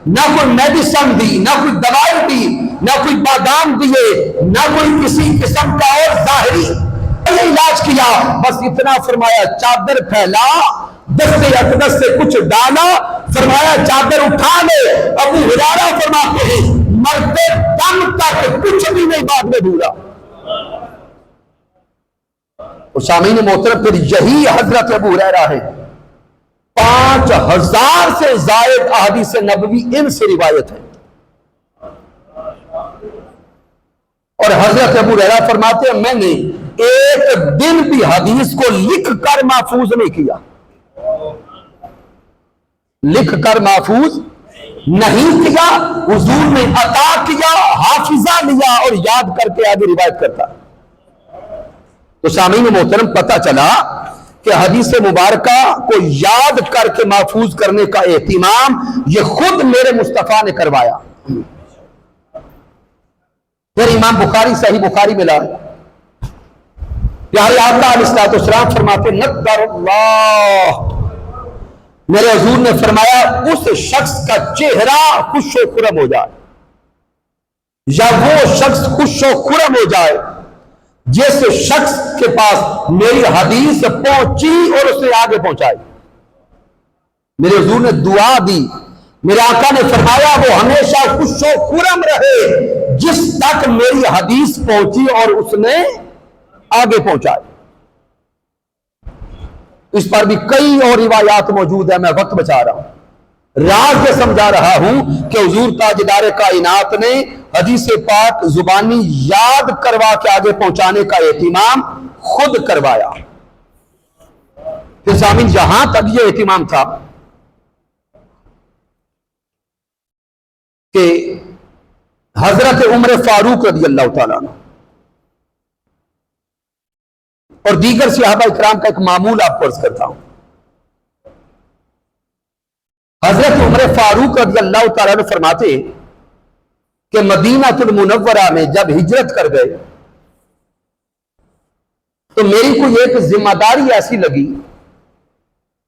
نہ کوئی میڈیسن دی، نہ کوئی دوائی دی، نہ کوئی بادام دیے، نہ کوئی کسی قسم کا اور ظاہری علاج کیا، بس اتنا فرمایا چادر پھیلا، دست اقدس سے کچھ ڈالا، فرمایا چادر اٹھا لے۔ ابو ہریرہ فرماتے ہیں مرتے دم تک کچھ بھی نہیں بعد میں بھولا۔ اور سامعین محترم پھر یہی حضرت ابو ہریرہ ہے، 5000 سے زائد احادیث نبوی ان سے روایت ہے، اور حضرت ابو ہریرہ فرماتے ہیں میں نے ایک دن بھی حدیث کو لکھ کر محفوظ نہیں کیا، لکھ کر محفوظ نہیں کیا، حضور نے عطا کیا، حافظہ لیا اور یاد کر کے آگے روایت کرتا۔ تو سامعین محترم پتہ چلا کہ حدیث مبارکہ کو یاد کر کے محفوظ کرنے کا اہتمام یہ خود میرے مصطفیٰ نے کروایا۔ پھر امام بخاری صحیح بخاری میں لائے، پیارے آقا علیہ السلام فرماتے نضر اللہ، میرے حضور نے فرمایا اس شخص کا چہرہ خوش و خرم ہو جائے، یا وہ شخص خوش و خرم ہو جائے جس شخص کے پاس میری حدیث پہنچی اور اسے آگے پہنچائی۔ میرے حضور نے دعا دی، میرے آقا نے فرمایا وہ ہمیشہ خوش و خرم رہے جس تک میری حدیث پہنچی اور اس نے آگے پہنچائی۔ اس پر بھی کئی اور روایات موجود ہیں، میں وقت بچا رہا ہوں، راز یہ سمجھا رہا ہوں کہ حضور تاجدار کائنات نے حدیث پاک زبانی یاد کروا کے آگے پہنچانے کا اہتمام خود کروایا۔ پھر سامعین یہاں تک یہ اہتمام تھا کہ حضرت عمر فاروق رضی اللہ تعالیٰ عنہ اور دیگر صحابہ اکرام کا ایک معمول آپ کو عرض کرتا ہوں۔ حضرت عمر فاروق رضی اللہ تعالیٰ عنہ فرماتے کہ مدینہ المنورہ میں جب ہجرت کر گئے تو میری کوئی ایک ذمہ داری ایسی لگی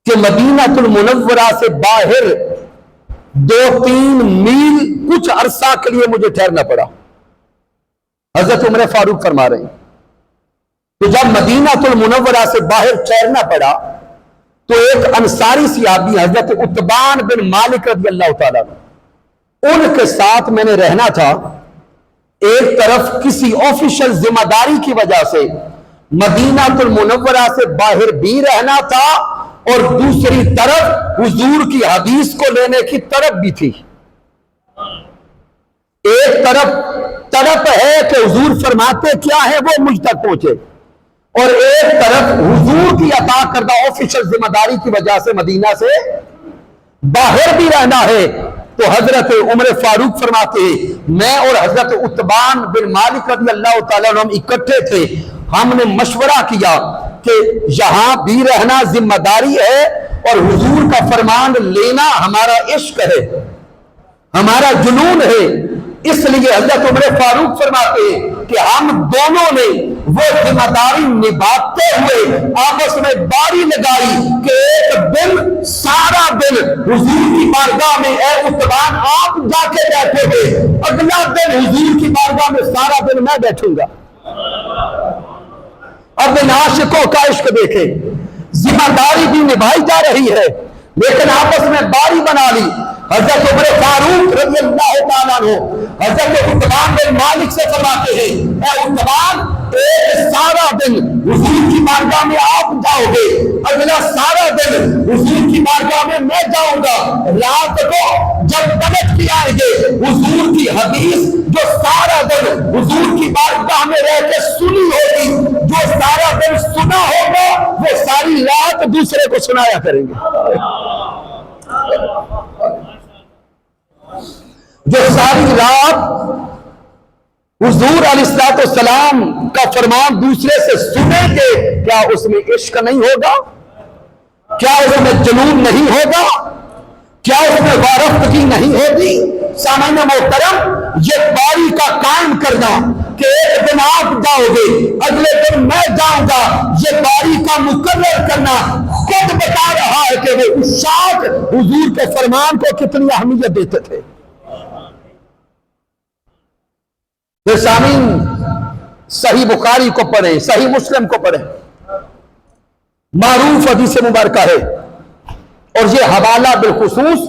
کہ مدینہ المنورہ سے باہر 2-3 میل کچھ عرصہ کے لیے مجھے ٹھہرنا پڑا۔ حضرت عمر فاروق فرما رہے ہیں تو جب مدینہ المنورہ سے باہر ٹھہرنا پڑا تو ایک انصاری صحابی حضرت عتبان بن مالک رضی اللہ تعالیٰ عنہ، ان کے ساتھ میں نے رہنا تھا۔ ایک طرف کسی آفیشل ذمہ داری کی وجہ سے مدینہ المنورہ سے باہر بھی رہنا تھا اور دوسری طرف حضور کی حدیث کو لینے کی طرف بھی تھی۔ ایک طرف طرف ہے کہ حضور فرماتے کیا ہے وہ مجھ تک پہنچے، اور ایک طرف حضور کی عطا کردہ آفیشل ذمہ داری کی وجہ سے مدینہ سے باہر بھی رہنا ہے۔ تو حضرت عمر فاروق فرماتے ہیں میں اور حضرت عتبان بن مالک رضی اللہ تعالیٰ عنہ اکٹھے تھے، ہم نے مشورہ کیا کہ یہاں بھی رہنا ذمہ داری ہے اور حضور کا فرمان لینا ہمارا عشق ہے، ہمارا جنون ہے۔ اس لیے حضرت عمر فاروق فرماتے ہیں کہ ہم دونوں نے وہ ذمہ داری نبھاتے ہوئے آپس میں باری لگائی کہ ایک دن سارا دن حضور کی بارگاہ میں اے اتبان آپ جا کے بیٹھے گے، اگلا دن حضور کی بارگاہ میں سارا دن میں بیٹھوں گا۔ اب ان عاشقوں کا عشق دیکھیں، ذمہ داری بھی نبھائی جا رہی ہے لیکن آپس میں باری بنا لی۔ حضرت عمر فاروق رضی اللہ تعالیٰ عنہ حضرت عثمان بن مالک سے فرماتے ہیں اے عثمان ایک سارا دن حضور کی بارگاہ میں آپ جاؤ گے، اگلا سارا دن حضور کی بارگاہ میں میں جاؤں گا، رات کو جب پلٹ کے آئیں گے حضور کی حدیث جو سارا دن حضور کی بارگاہ میں رہ کے سنی ہوگی، جو سارا دن سنا ہوگا وہ ساری رات دوسرے کو سنایا کریں گے۔ جو ساری رات حضور علیہ السلام کا فرمان دوسرے سے سنیں گے، کیا اس میں عشق نہیں ہوگا؟ کیا اس میں جنون نہیں ہوگا؟ کیا اس میں وارفتگی نہیں ہوگی؟ سامعین محترم، یہ باری کا قائم کرنا کہ ایک دن آپ جاؤ گے اگلے دن میں جاؤں گا، یہ باری کا مقرر کرنا خود بتا رہا ہے کہ وہ عشاق حضور کے فرمان کو کتنی اہمیت دیتے تھے۔ پھر سامعین صحیح بخاری کو پڑھیں، صحیح مسلم کو پڑھیں، معروف حدیث مبارکہ ہے اور یہ حوالہ بالخصوص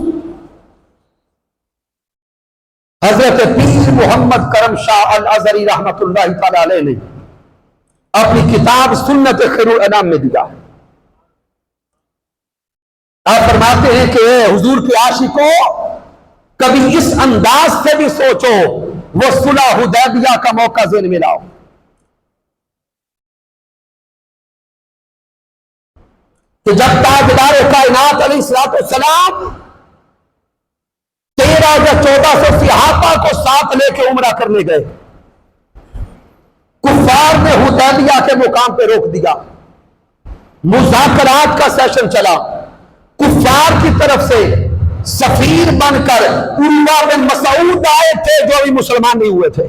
حضرت پیر محمد کرم شاہ الازہری رحمت اللہ تعالی علیہ نے اپنی کتاب سنت خیر الانام میں دیا۔ آپ فرماتے ہیں کہ اے حضور کے عاشقوں، کبھی اس انداز سے بھی سوچو، وہ صلح حدیبیہ کا موقع ذہن میں لاؤ کہ جب تاجدار کائنات علیہ السلام 13 یا 1400 صحابہ کو ساتھ لے کے عمرہ کرنے گئے، کفار نے حدیبیہ کے مقام پہ روک دیا، مذاکرات کا سیشن چلا، کفار کی طرف سے سفیر بن کر عروہ بن مسعود آئے تھے جو ابھی مسلمان نہیں ہوئے تھے،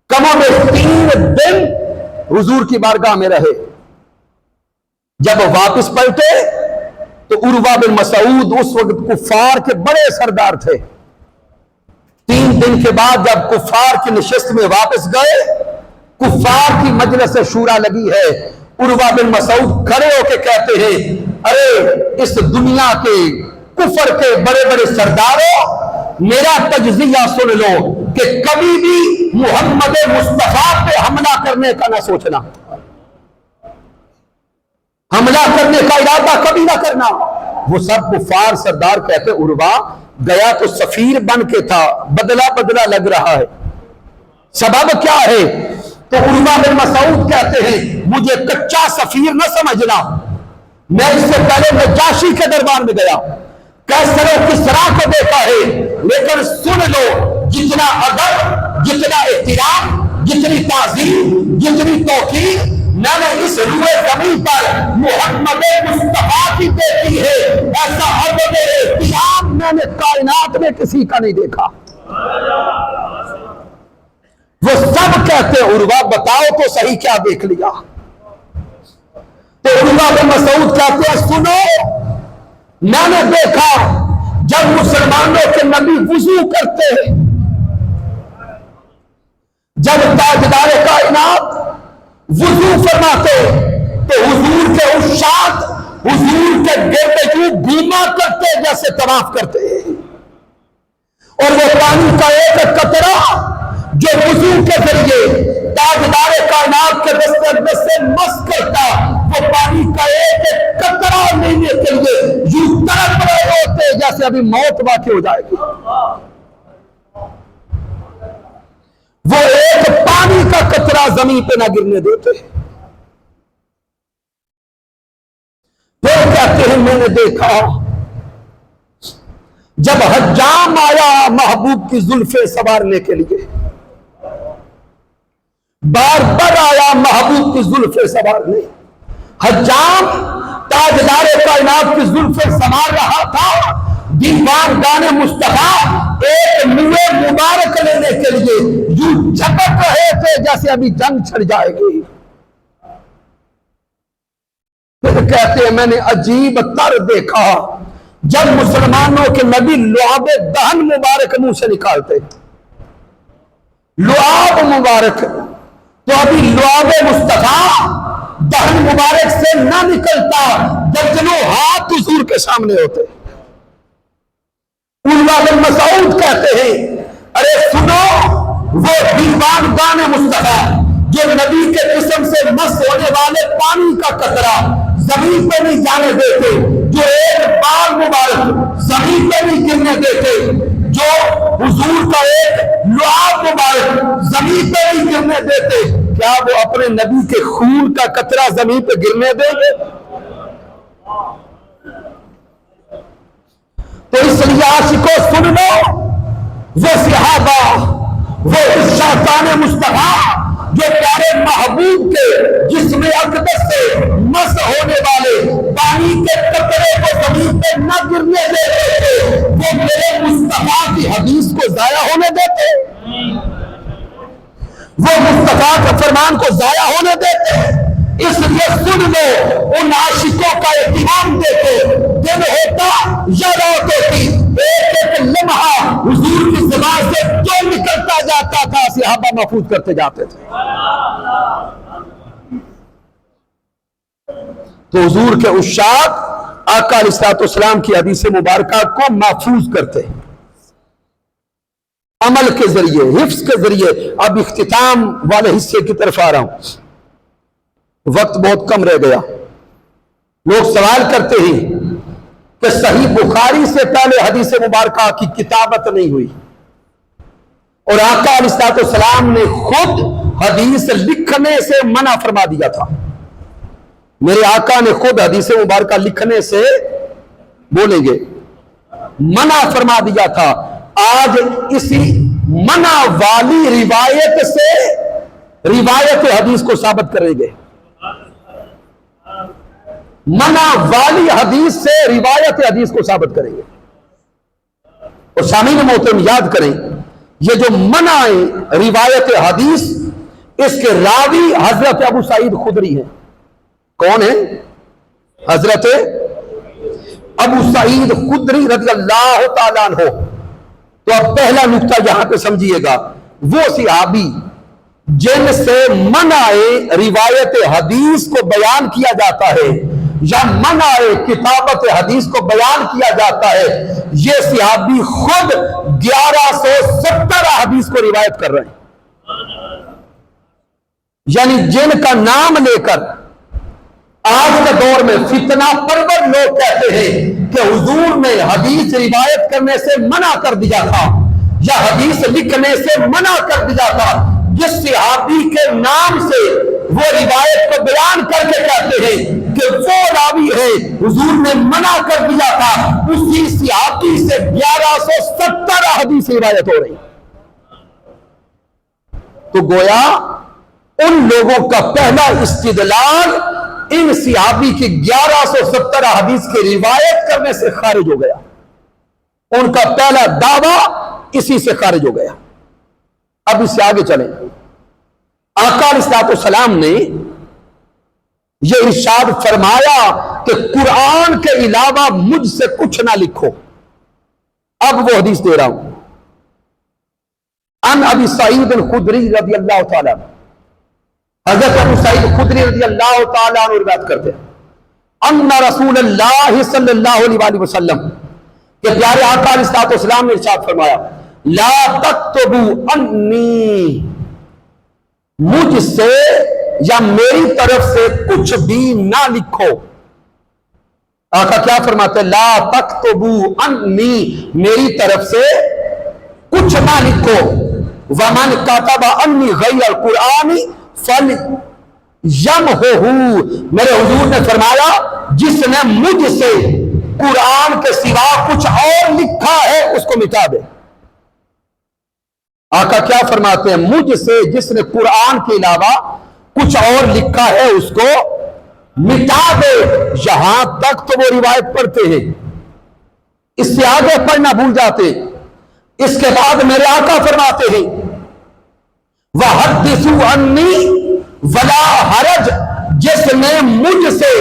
کم و بیش 3 دن حضور کی بارگاہ میں رہے۔ جب واپس پلٹے تو عروہ بن مسعود اس وقت کفار کے بڑے سردار تھے۔ 3 دن کے بعد جب کفار کی نشست میں واپس گئے، کفار کی مجلس شورا لگی ہے، عروہ بن مسعود کھڑے ہو کے کہتے ہیں ارے اس دنیا کے کفر کے بڑے بڑے سرداروں، میرا تجزیہ سن لو کہ کبھی بھی محمد مصطفیٰ پہ حملہ کرنے کا نہ سوچنا، حملہ کرنے کا ارادہ کبھی نہ کرنا۔ وہ سب کفار سردار کہتے عروہ گیا تو سفیر بن کے تھا، بدلہ بدلہ لگ رہا ہے، سبب کیا ہے؟ تو عروہ بن مسعود کہتے ہیں مجھے کچا سفیر نہ سمجھنا، میں اس سے پہلے نجاشی کے دربار میں گیا، کیسر و کسریٰ کو دیکھا ہے، لیکن سن لو جتنا ادب، جتنا احترام، جتنی تعظیم، جتنی توقیر میں نے اس روئے زمین پر محمد مصطفیٰ کی دیکھی ہے، ایسا ادب احترام میں نے کائنات میں کسی کا نہیں دیکھا۔ وہ سب کہتے عروہ بتاؤ تو صحیح کیا دیکھ لیا؟ تو عروہ بن مسعود کہتے ہیں سنو، میں نے دیکھا جب مسلمانوں کے نبی وضو کرتے ہیں، جب تاجدار کائنات وضو فرماتے تو حضور کے عشاق حضور کے گرد یوں گھوما کرتے جیسے طواف کرتے ہیں، اور وہ پانی کا ایک قطرہ جو وضو کے ذریعے تاجدار کائنات کے دست اقدس سے مس کرتا، وہ پانی کا ایک قطرہ لینے کے لیے یوں تڑپ رہے ہوتے جیسے ابھی موت واقع ہو جائے گی، وہ ایک پانی کا قطرہ زمین پہ نہ گرنے دیتے۔ پھر کہتے ہیں میں نے دیکھا جب حجام آیا محبوب کی زلفیں سنوارنے کے لیے، بار بار آیا محبوب کی زلفیں سنوارنے، حجام تاجدار کائنات کی زلفیں سنوار رہا تھا، دیوان دان مصطفیٰ ایک منہ مبارک لینے کے لیے یوں جھپٹ رہے تھے جیسے ابھی جنگ چھڑ جائے گی۔ پھر کہتے ہیں میں نے عجیب تر دیکھا جب مسلمانوں کے نبی لعاب دہن مبارک منہ سے نکالتے، لعاب مبارک، تو ابھی لعاب مصطفیٰ دہن مبارک سے نہ نکلتا، درجنوں ہاتھ حضور کے سامنے ہوتے۔ عروہ بن مسعود کہتے ہیں ارے سنو، وہ دیوان دان مصطفیٰ جو نبی کے جسم سے مس ہونے والے پانی کا قطرہ زمین پہ نہیں جانے دیتے، جو ایک بال مبارک زمین پہ نہیں گرنے دیتے، جو حضور کا ایک لعاب مبارک زمین پہ نہیں گرنے دیتے، کیا وہ اپنے نبی کے خون کا قطرہ زمین پہ گرنے دیں گے؟ تو اس لیے عاشقوں سن لو، وہ صحابہ، وہ عشاقان مصطفیٰ جو پیارے محبوب کے جسم اقدس سے مس ہونے والے پانی کے قطرے کو زمین پہ نہ گرنے دیتے تھے، وہ میرے مصطفیٰ کی حدیث کو ضائع ہونے دیتے، وہ مصطفیٰ کے فرمان کو ضائع ہونے دیتے۔ اس لیے سن لو، ان عاشقوں کا اہتمام دیتے، دن ہوتا یا رات ہوتی، ایک ایک لمحہ حضور کی زبان سے جو نکلتا جاتا تھا صحابہ محفوظ کرتے جاتے تھے۔ تو حضور کے عشاق آقا علیہ السلام کی حدیث مبارکہ کو محفوظ کرتے ہیں عمل کے ذریعے، حفظ کے ذریعے۔ اب اختتام والے حصے کی طرف آ رہا ہوں، وقت بہت کم رہ گیا۔ لوگ سوال کرتے ہیں کہ صحیح بخاری سے پہلے حدیث مبارکہ کی کتابت نہیں ہوئی، اور آقا علیہ السلام نے خود حدیث لکھنے سے منع فرما دیا تھا۔ میرے آقا نے خود حدیث مبارکہ لکھنے سے بولیں گے منع فرما دیا تھا۔ آج اسی منع والی روایت سے روایت حدیث کو ثابت کریں گے، منع والی حدیث سے روایت حدیث کو ثابت کریں گے۔ اور سامعین محترم یاد کریں، یہ جو منع روایت حدیث، اس کے راوی حضرت ابو سعید خدری ہیں۔ کون ہیں؟ حضرت ابو سعید خدری رضی اللہ تعالیٰ عنہ۔ تو اب پہلا نقطہ یہاں پہ سمجھیے گا، وہ صحابی جن سے منع روایت حدیث کو بیان کیا جاتا ہے یا منع کتابت حدیث کو بیان کیا جاتا ہے، یہ صحابی خود 1170 حدیث کو روایت کر رہے ہیں۔ یعنی جن کا نام لے کر آج کے دور میں فتنہ پرور لوگ کہتے ہیں کہ حضور نے حدیث روایت کرنے سے منع کر دیا تھا یا حدیث لکھنے سے منع کر دیا تھا، جس صحابی کے نام سے وہ روایت کو بیان کر کے کہتے ہیں کہ وہ راوی ہے حضور نے منع کر دیا تھا، اسی صحابی سے 1170 حدیث روایت ہو رہی۔ تو گویا ان لوگوں کا پہلا استدلال ان صحابی کی 1170 حدیث کی روایت کرنے سے خارج ہو گیا، ان کا پہلا دعویٰ اسی سے خارج ہو گیا۔ اب اس سے آگے چلیں، آقا علیہ السلام نے یہ ارشاد فرمایا کہ قرآن کے علاوہ مجھ سے کچھ نہ لکھو۔ اب وہ حدیث دے رہا ہوں، ان ابی سعید الخدری رضی اللہ تعالیٰ عنہ، حضرت ابو سعید خدری رضی اللہ تعالیٰ عنہ روایت کرتے ہیں ان رسول اللہ صلی اللہ علیہ وسلم کہ پیارے آقا علیہ السلام نے ارشاد فرمایا لا تکتبوا انی، مجھ سے یا میری طرف سے کچھ بھی نہ لکھو۔ آقا کیا فرماتے ہیں؟ لا تکتبوا انی، میری طرف سے کچھ نہ لکھو۔ ومن کتب انی غیر القرآن فلیمحہ، میرے حضور نے فرمایا جس نے مجھ سے قرآن کے سوا کچھ اور لکھا ہے اس کو مٹا دے۔ آقا کیا فرماتے ہیں؟ مجھ سے جس نے قرآن کے علاوہ کچھ اور لکھا ہے اس کو مٹا دے۔ یہاں تک تو وہ روایت پڑھتے ہیں، اس سے آگے پڑھنا بھول جاتے۔ اس کے بعد میرے آقا فرماتے ہیں وَحَدِّثُوا عَنِّي وَلَا حَرَجْ، جس نے مجھ سے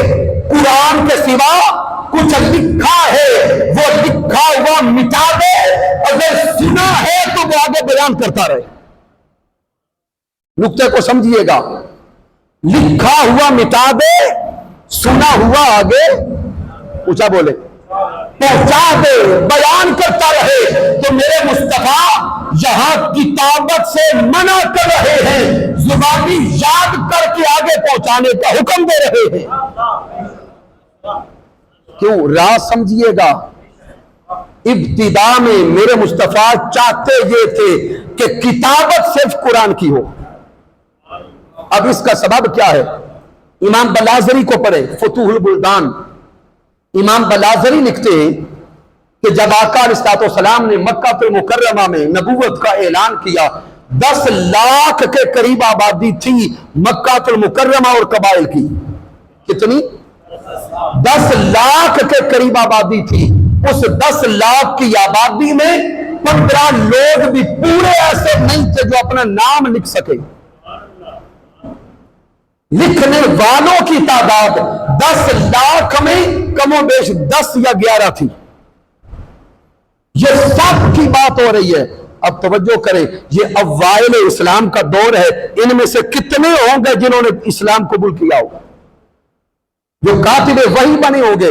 قرآن کے سوا کچھ لکھا ہے وہ لکھا ہوا مٹا دے، اگر سنا ہے تو وہ آگے بیان کرتا رہے۔ نقطے کو سمجھیے گا، لکھا ہوا مٹا دے، سنا ہوا آگے اونچا بولے پہنچا دے، بیان کرتا رہے۔ تو میرے مصطفیٰ یہاں کتابت سے منع کر رہے ہیں، زبانی یاد کر کے آگے پہنچانے کا حکم دے رہے ہیں۔ کیوں؟ راز سمجھیے گا، ابتدا میں میرے مصطفیٰ چاہتے یہ تھے کہ کتابت صرف قرآن کی ہو۔ اب اس کا سبب کیا ہے؟ امام بلازری کو پڑھے، فتوح البلدان۔ امام بلازری لکھتے ہیں کہ جب آقا علیہ السلام نے مکہ المکرمہ میں نبوت کا اعلان کیا، 10 لاکھ کے قریب آبادی تھی مکہ المکرمہ اور قبائل کی۔ کتنی؟ 10 لاکھ کے قریب آبادی تھی۔ اس 10 لاکھ کی آبادی میں 15 لوگ بھی پورے ایسے نہیں تھے جو اپنا نام لکھ سکے۔ لکھنے والوں کی تعداد 10 لاکھ میں کم و بیش 10 یا 11 تھی۔ یہ سب کی بات ہو رہی ہے۔ اب توجہ کریں، یہ اوائل اسلام کا دور ہے، ان میں سے کتنے ہوں گے جنہوں نے اسلام قبول کیا ہوگا؟ جو کاتب وحی بنے ہوں گے۔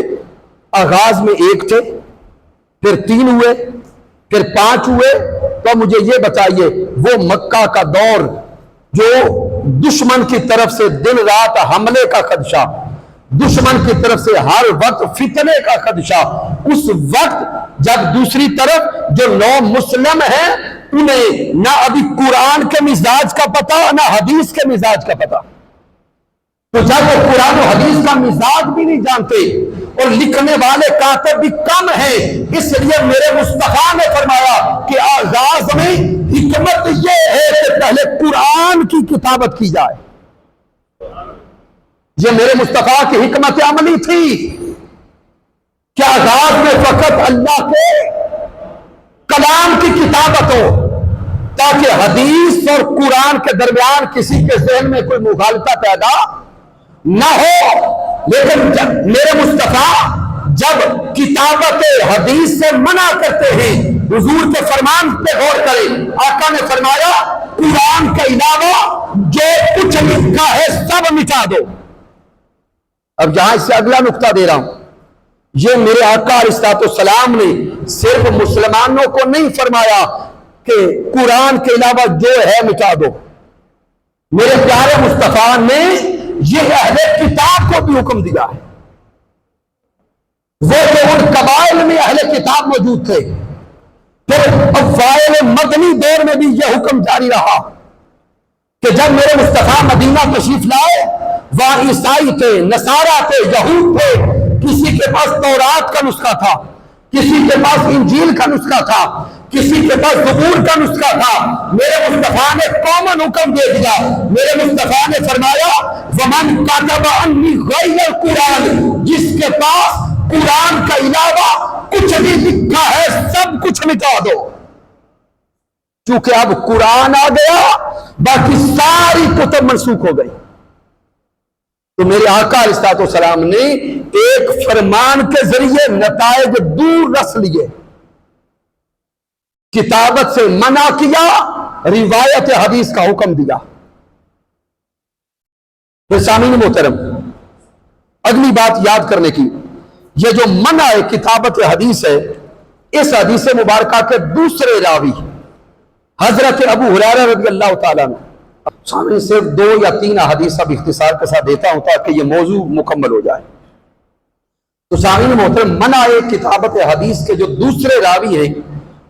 آغاز میں 1 تھے، پھر 3 ہوئے، پھر 5 ہوئے۔ تو مجھے یہ بتائیے، وہ مکہ کا دور جو دشمن کی طرف سے دن رات حملے کا خدشہ، دشمن کی طرف سے ہر وقت فتنے کا خدشہ، اس وقت جب دوسری طرف جو نو مسلم ہیں انہیں نہ ابھی قرآن کے مزاج کا پتہ نہ حدیث کے مزاج کا پتہ، تو جب وہ قرآن و حدیث کا مزاج بھی نہیں جانتے اور لکھنے والے کاتب بھی کم ہیں، اس لیے میرے مصطفیٰ نے فرمایا کہ آغاز میں حکمت یہ ہے کہ پہلے قرآن کی کتابت کی جائے۔ یہ میرے مصطفیٰ کی حکمت عملی تھی کہ آغاز میں فقط اللہ کے کلام کی کتابت ہو، تاکہ حدیث اور قرآن کے درمیان کسی کے ذہن میں کوئی مغالطہ پیدا نہ ہو۔ لیکن میرے مصطفیٰ جب کتابت حدیث سے منع کرتے ہیں، حضور کے فرمان پہ غور کریں، آقا نے فرمایا قرآن کے علاوہ جو کچھ لکھا ہے سب مٹا دو۔ اب یہاں سے اگلا نقطہ دے رہا ہوں، یہ میرے آقا علیہ السلام نے صرف مسلمانوں کو نہیں فرمایا کہ قرآن کے علاوہ جو ہے مٹا دو، میرے پیارے مصطفیٰ نے یہ اہل کتاب کو بھی حکم دیا ہے۔ وہ جو ان قبائل میں اہل کتاب موجود تھے، پھر اوائل مدنی دور میں بھی یہ حکم جاری رہا کہ جب میرے مصطفیٰ مدینہ تشریف لائے، وہاں عیسائی تھے، نصارہ تھے، یہود تھے، کسی کے پاس تورات کا نسخہ تھا، کسی کے پاس انجیل کا نسخہ تھا، کسی کے پاس زبور کا نسخہ تھا۔ میرے مصطفیٰ نے کامن حکم دے دیا، میرے مصطفیٰ نے فرمایا وَمَنْ كَتَبَ عَنِّي غَيْرَ الْقُرْآنِ، جس کے پاس قرآن کا علاوہ کچھ بھی لکھا ہے سب کچھ مٹا دو۔ چونکہ اب قرآن آ گیا، باقی ساری کتب منسوخ ہو گئی۔ تو میرے آقا علیہ السلام نے ایک فرمان کے ذریعے نتائج دور رس لیے، کتابت سے منع کیا، روایت حدیث کا حکم دیا۔ پھر سامعین محترم، اگلی بات یاد کرنے کی، یہ جو منع ہے کتابت حدیث ہے، اس حدیث مبارکہ کے دوسرے راوی حضرت ابو ہریرہ رضی اللہ تعالیٰ عنہ، سامنے صرف 2 یا 3 احادیث اب اختصار کے ساتھ دیتا ہوں تاکہ یہ موضوع مکمل ہو جائے۔ تو سامعین محترم، منع کتابت حدیث کے جو دوسرے راوی ہیں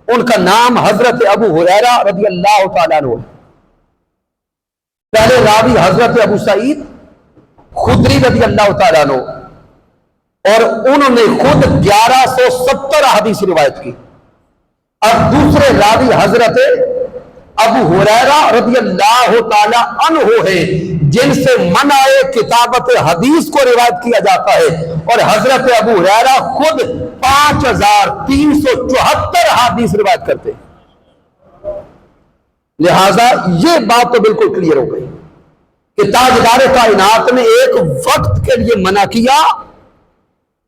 ان کا نام حضرت ابو ہریرہ رضی اللہ تعالیٰ عنہ ہے۔ پہلے راوی حضرت ابو سعید خدری رضی اللہ تعالیٰ عنہ، اور انہوں نے خود 1170 حدیث روایت کی۔ اب دوسرے راوی حضرت ابو ہریرہ رضی اللہ تعالی عنہ ہے جن سے منع کتابت حدیث کو روایت کیا جاتا ہے، اور حضرت ابو ہریرہ خود 5374 حدیث روایت کرتے ہیں۔ لہذا یہ بات تو بالکل کلیئر ہو گئی کہ تاجدار کائنات نے ایک وقت کے لیے منع کیا،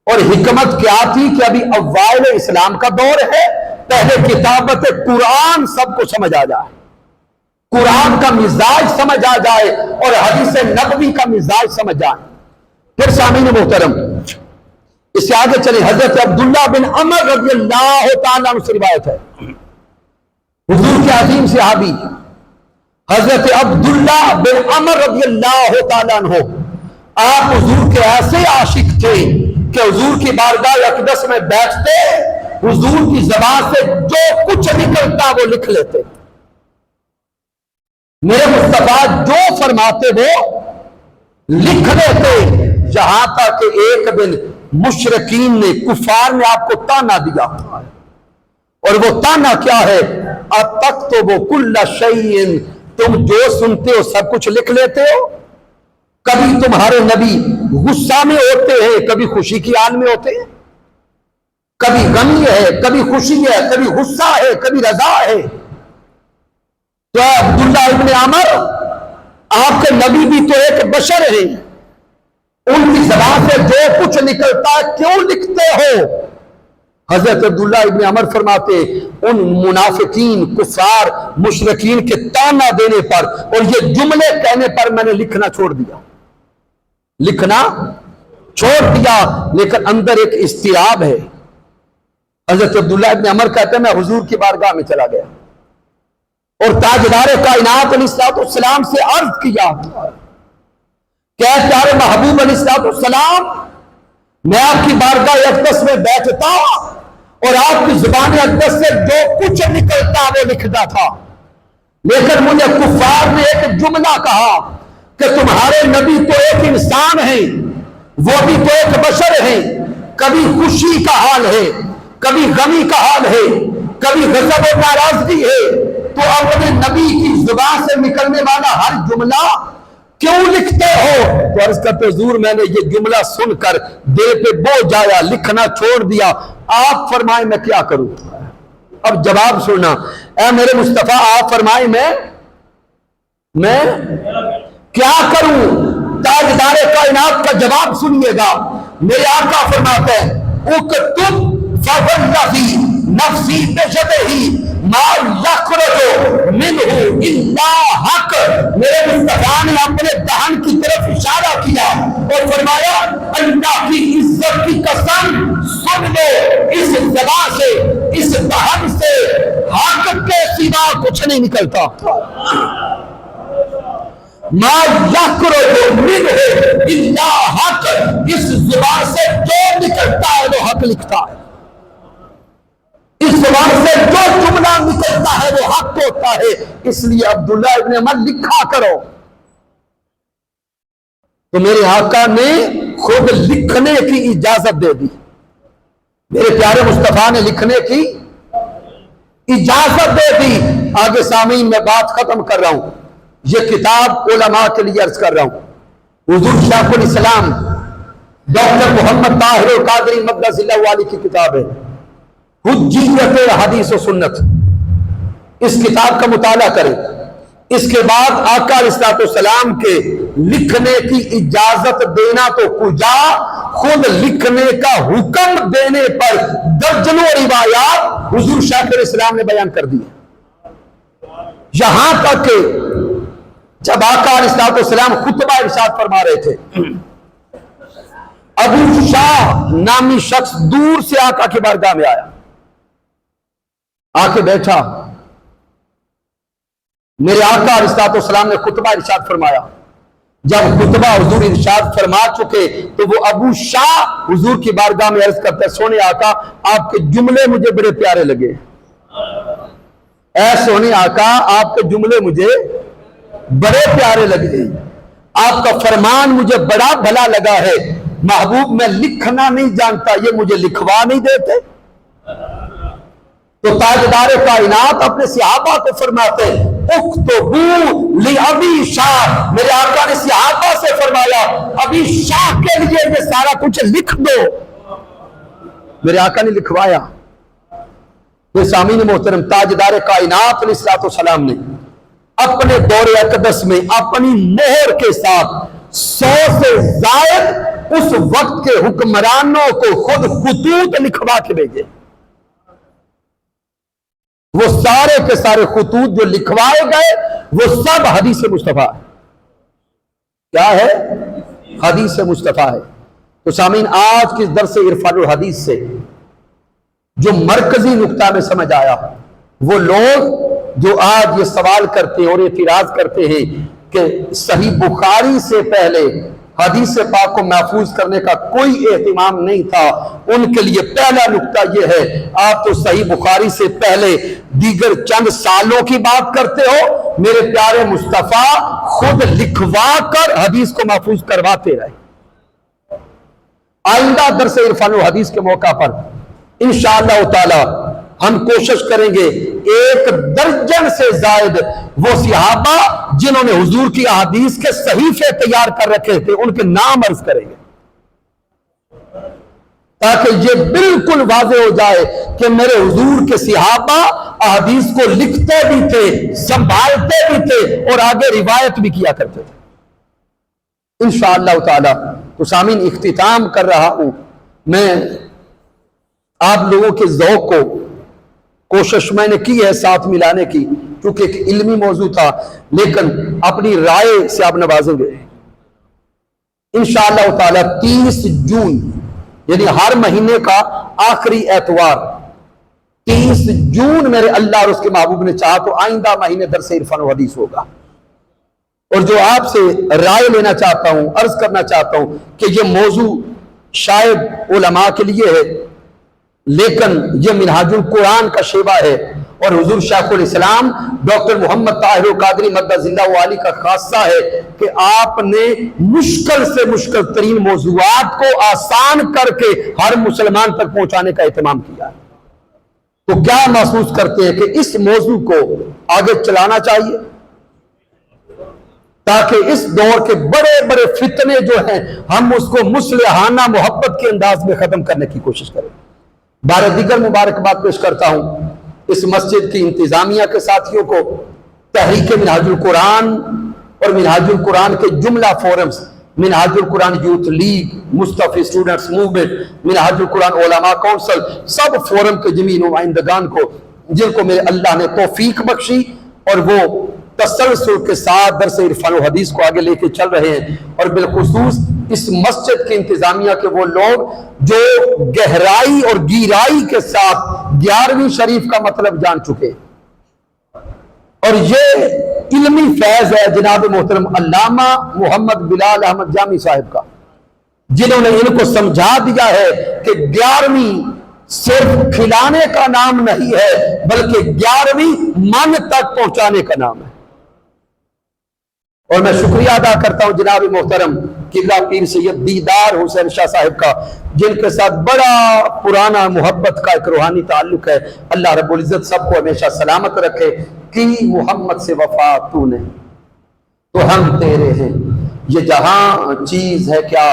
اور حکمت کیا تھی کہ ابھی اوائل اسلام کا دور ہے، پہلے کتابت قرآن سب کو سمجھ آ جائے، قرآن کا مزاج سمجھ آ جائے، اور حدیث نبوی کا مزاج سمجھ آئے۔ پھر سامعین محترم اس سے آگے چلیں، حضرت عبداللہ بن عمر رضی اللہ تعالیٰ عنہ سے روایت ہے، حضور کے عظیم صحابی حضرت عبداللہ بن عمر رضی اللہ تعالیٰ عنہ، آپ حضور کے ایسے عاشق تھے کہ حضور کی بارگاہ اقدس میں بیٹھتے، حضور کی زبان سے جو کچھ نکلتا وہ لکھ لیتے۔ میرے مصطفیٰ جو فرماتے وہ لکھ لیتے، یہاں تک کہ ایک دن مشرکین نے، کفار نے آپ کو تانا دیا، اور وہ تانا کیا ہے؟ اتکتب کل شیء، تم جو سنتے ہو سب کچھ لکھ لیتے ہو؟ کبھی تمہارے نبی غصہ میں ہوتے ہیں، کبھی خوشی کی حال میں ہوتے ہیں، کبھی غمی ہے، کبھی خوشی ہے، کبھی غصہ ہے، کبھی رضا ہے۔ تو عبداللہ ابن عمر، آپ کے نبی بھی تو ایک بشر ہے، ان کی زبان سے جو کچھ نکلتا ہے کیوں لکھتے ہو؟ حضرت عبداللہ ابن عمر فرماتے، ان منافقین، کفار، مشرکین کے تانا دینے پر اور یہ جملے کہنے پر میں نے لکھنا چھوڑ دیا، لکھنا چھوڑ دیا، لیکن اندر ایک اضطراب ہے۔ حضرت عبداللہ ابن عمر کہتے ہیں میں حضور کی بارگاہ میں چلا گیا اور تاجدار کائنات علیہ السلام سے عرض کیا کہ پیارے محبوب علیہ السلام، میں آپ کی بارگاہ اقدس میں بیٹھتا اور آپ کی زبان اقدس سے جو کچھ نکلتا وہ لکھتا تھا، لیکن مجھے کفار نے ایک جملہ کہا کہ تمہارے نبی تو ایک انسان ہیں، وہ بھی تو ایک بشر ہیں، کبھی خوشی کا حال ہے، کبھی غمی کا حال ہے، کبھی غضب و ناراضگی ہے، تو اپنے نبی کی زبان سے نکلنے والا ہر جملہ کیوں لکھتے ہو؟ تو عرض کرتے حضور میں نے یہ جملہ سن کر دل پہ بوجھ آیا، لکھنا چھوڑ دیا، آپ فرمائیں میں کیا کروں؟ اب جواب سننا، اے میرے مصطفیٰ آپ فرمائیں میں کیا کروں؟ تاجدار کائنات کا جواب سنیے گا، میرے آقا فرماتے ہیں اکتب فوالذی نفسی بجدہ ما یخرج منہ الا حق۔ میرے مصطفیٰ نے اپنے دہن کی طرف اشارہ کیا اور فرمایا اللہ کی عزت کی قسم سن لو، اس زبان سے، اس دہن سے حق کے سوا کچھ نہیں نکلتا۔ ما یخرج منہ الا حق، اس زبان سے جو نکلتا ہے وہ حق لکھتا ہے، اس زبان سے جو جملہ نکلتا ہے وہ حق ہوتا ہے۔ اس لیے عبداللہ ابن عمر لکھا کرو۔ تو میرے آقا نے خود لکھنے کی اجازت دے دی، میرے پیارے مصطفیٰ نے لکھنے کی اجازت دے دی۔ آگے سامعین میں بات ختم کر رہا ہوں، یہ کتاب علماء کے لیے عرض کر رہا ہوں، حضور شیخ الاسلام ڈاکٹر محمد طاہر القادری مقدس اللہ علیہ کی کتاب ہے حجیت حدیث و سنت۔ اس کتاب کا مطالعہ کریں، اس کے بعد آقا علیہ السلام کے لکھنے کی اجازت دینا تو کجا، خود لکھنے کا حکم دینے پر درجنوں روایات حضور شیخ الاسلام نے بیان کر دی، یہاں تک کہ جب آقا علیہ السلام خطبہ ارشاد فرما رہے تھے، ابو شاہ نامی شخص دور سے آقا کی بارگاہ میں آیا، آ کے بیٹھا، میرے آقا علیہ السلام نے خطبہ ارشاد فرمایا۔ جب خطبہ حضور ارشاد فرما چکے تو وہ ابو شاہ حضور کی بارگاہ میں عرض کرتے، سونے آقا آپ کے جملے مجھے بڑے پیارے لگے، اے سونے آقا آپ کے جملے مجھے بڑے پیارے لگے، آپ کا فرمان مجھے بڑا بھلا لگا ہے، محبوب میں لکھنا نہیں جانتا، یہ مجھے لکھوا نہیں دیتے؟ تو تاجدار کائنات اپنے صحابہ کو فرماتے اکتبو لأبی شاہ، میرے آقا نے صحابہ سے فرمایا ابی شاہ کے لیے یہ سارا کچھ لکھ دو۔ میرے آقا نے لکھوایا۔ یہ سامعین محترم، تاجدار کائنات علیہ الصلوۃ والسلام نے اپنے دور اقدس میں اپنی مہر کے ساتھ 100 سے زائد اس وقت کے حکمرانوں کو خود خطوط لکھوا کے بھیجے۔ وہ سارے کے سارے خطوط جو لکھوائے گئے وہ سب حدیث مصطفیٰ ہے۔ کیا ہے؟ حدیث مصطفیٰ ہے۔ تو سامعین، آج کے درس عرفان الحدیث سے جو مرکزی نقطہ میں سمجھ آیا، وہ لوگ جو آج یہ سوال کرتے ہیں اور اعتراض کرتے ہیں کہ صحیح بخاری سے پہلے حدیث پاک کو محفوظ کرنے کا کوئی اہتمام نہیں تھا، ان کے لیے پہلا نقطہ یہ ہے، آپ تو صحیح بخاری سے پہلے دیگر چند سالوں کی بات کرتے ہو، میرے پیارے مصطفیٰ خود لکھوا کر حدیث کو محفوظ کرواتے رہے۔ آئندہ درس عرفان الحدیث کے موقع پر انشاءاللہ تعالی ہم کوشش کریں گے 1 درجن سے زائد وہ صحابہ جنہوں نے حضور کی احادیث کے صحیفے تیار کر رکھے تھے ان کے نام عرض کریں گے، تاکہ یہ بالکل واضح ہو جائے کہ میرے حضور کے صحابہ احادیث کو لکھتے بھی تھے، سنبھالتے بھی تھے اور آگے روایت بھی کیا کرتے تھے انشاءاللہ تعالی۔ تو سامعین، اختتام کر رہا ہوں میں، آپ لوگوں کے ذوق کو کوشش میں نے کی ہے ساتھ ملانے کی، کیونکہ ایک علمی موضوع تھا، لیکن اپنی رائے سے آپ نوازیں گے انشاءاللہ تعالی۔ 30 جون یعنی ہر مہینے کا آخری اتوار 30 جون میرے اللہ اور اس کے محبوب نے چاہا تو آئندہ مہینے درس عرفان و حدیث ہوگا، اور جو آپ سے رائے لینا چاہتا ہوں، عرض کرنا چاہتا ہوں کہ یہ موضوع شاید علماء کے لیے ہے، لیکن یہ منہاج القرآن کا شیوا ہے، اور حضور شیخ الاسلام ڈاکٹر محمد طاہر القادری مدد زندہ والی کا خاصہ ہے کہ آپ نے مشکل سے مشکل ترین موضوعات کو آسان کر کے ہر مسلمان تک پہنچانے کا اہتمام کیا ہے۔ تو کیا محسوس کرتے ہیں کہ اس موضوع کو آگے چلانا چاہیے، تاکہ اس دور کے بڑے بڑے فتنے جو ہیں ہم اس کو مصلحانہ محبت کے انداز میں ختم کرنے کی کوشش کریں۔ بارہ دیگر مبارکباد پیش کرتا ہوں اس مسجد کی انتظامیہ کے ساتھیوں کو، تحریک منہاج القرآن اور منہاج القرآن کے جملہ فورمز، منہاج القرآن یوتھ لیگ، مصطفی اسٹوڈنٹس موومنٹ، منہاج القرآن علماء کونسل، سب فورم کے جمی نمائندگان کو، جن کو میرے اللہ نے توفیق بخشی اور وہ تسلسل کے ساتھ درس عرفان و حدیث کو آگے لے کے چل رہے ہیں، اور بالخصوص اس مسجد کی انتظامیہ کے وہ لوگ جو گہرائی اور گیرائی کے ساتھ 11ویں شریف کا مطلب جان چکے، اور یہ علمی فیض ہے جناب محترم علامہ محمد بلال احمد جامی صاحب کا، جنہوں نے ان کو سمجھا دیا ہے کہ 11ویں صرف کھلانے کا نام نہیں ہے بلکہ 11ویں من تک پہنچانے کا نام ہے۔ اور میں شکریہ ادا کرتا ہوں جناب محترم قبلہ پیر سید دیدار حسین شاہ صاحب کا، جن کے ساتھ بڑا پرانا محبت کا ایک روحانی تعلق ہے۔ اللہ رب العزت سب کو ہمیشہ سلامت رکھے۔ کی محمد سے وفا تو نے تو ہم تیرے ہیں، یہ جہاں چیز ہے کیا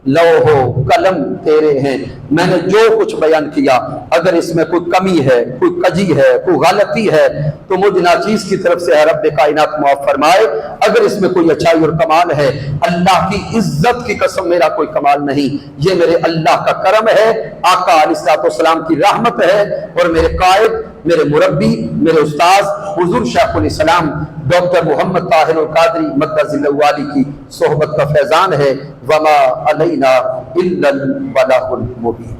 لوح و قلم تیرے ہیں۔ میں نے جو کچھ بیان کیا اگر اس میں کوئی کمی ہے، کوئی کجی ہے، کوئی غلطی ہے تو مجھ ناچیز کی طرف سے رب کائنات معاف فرمائے۔ اگر اس میں کوئی اچھائی اور کمال ہے، اللہ کی عزت کی قسم میرا کوئی کمال نہیں، یہ میرے اللہ کا کرم ہے، آقا علیہ الصلوۃ والسلام کی رحمت ہے، اور میرے قائد، میرے مربی، میرے استاذ حضور شیخ الاسلام ڈاکٹر محمد طاہر القادری مدد ذلہ والی کی صحبت کا فیضان ہے۔ وما علینا الا البلاغ المبین۔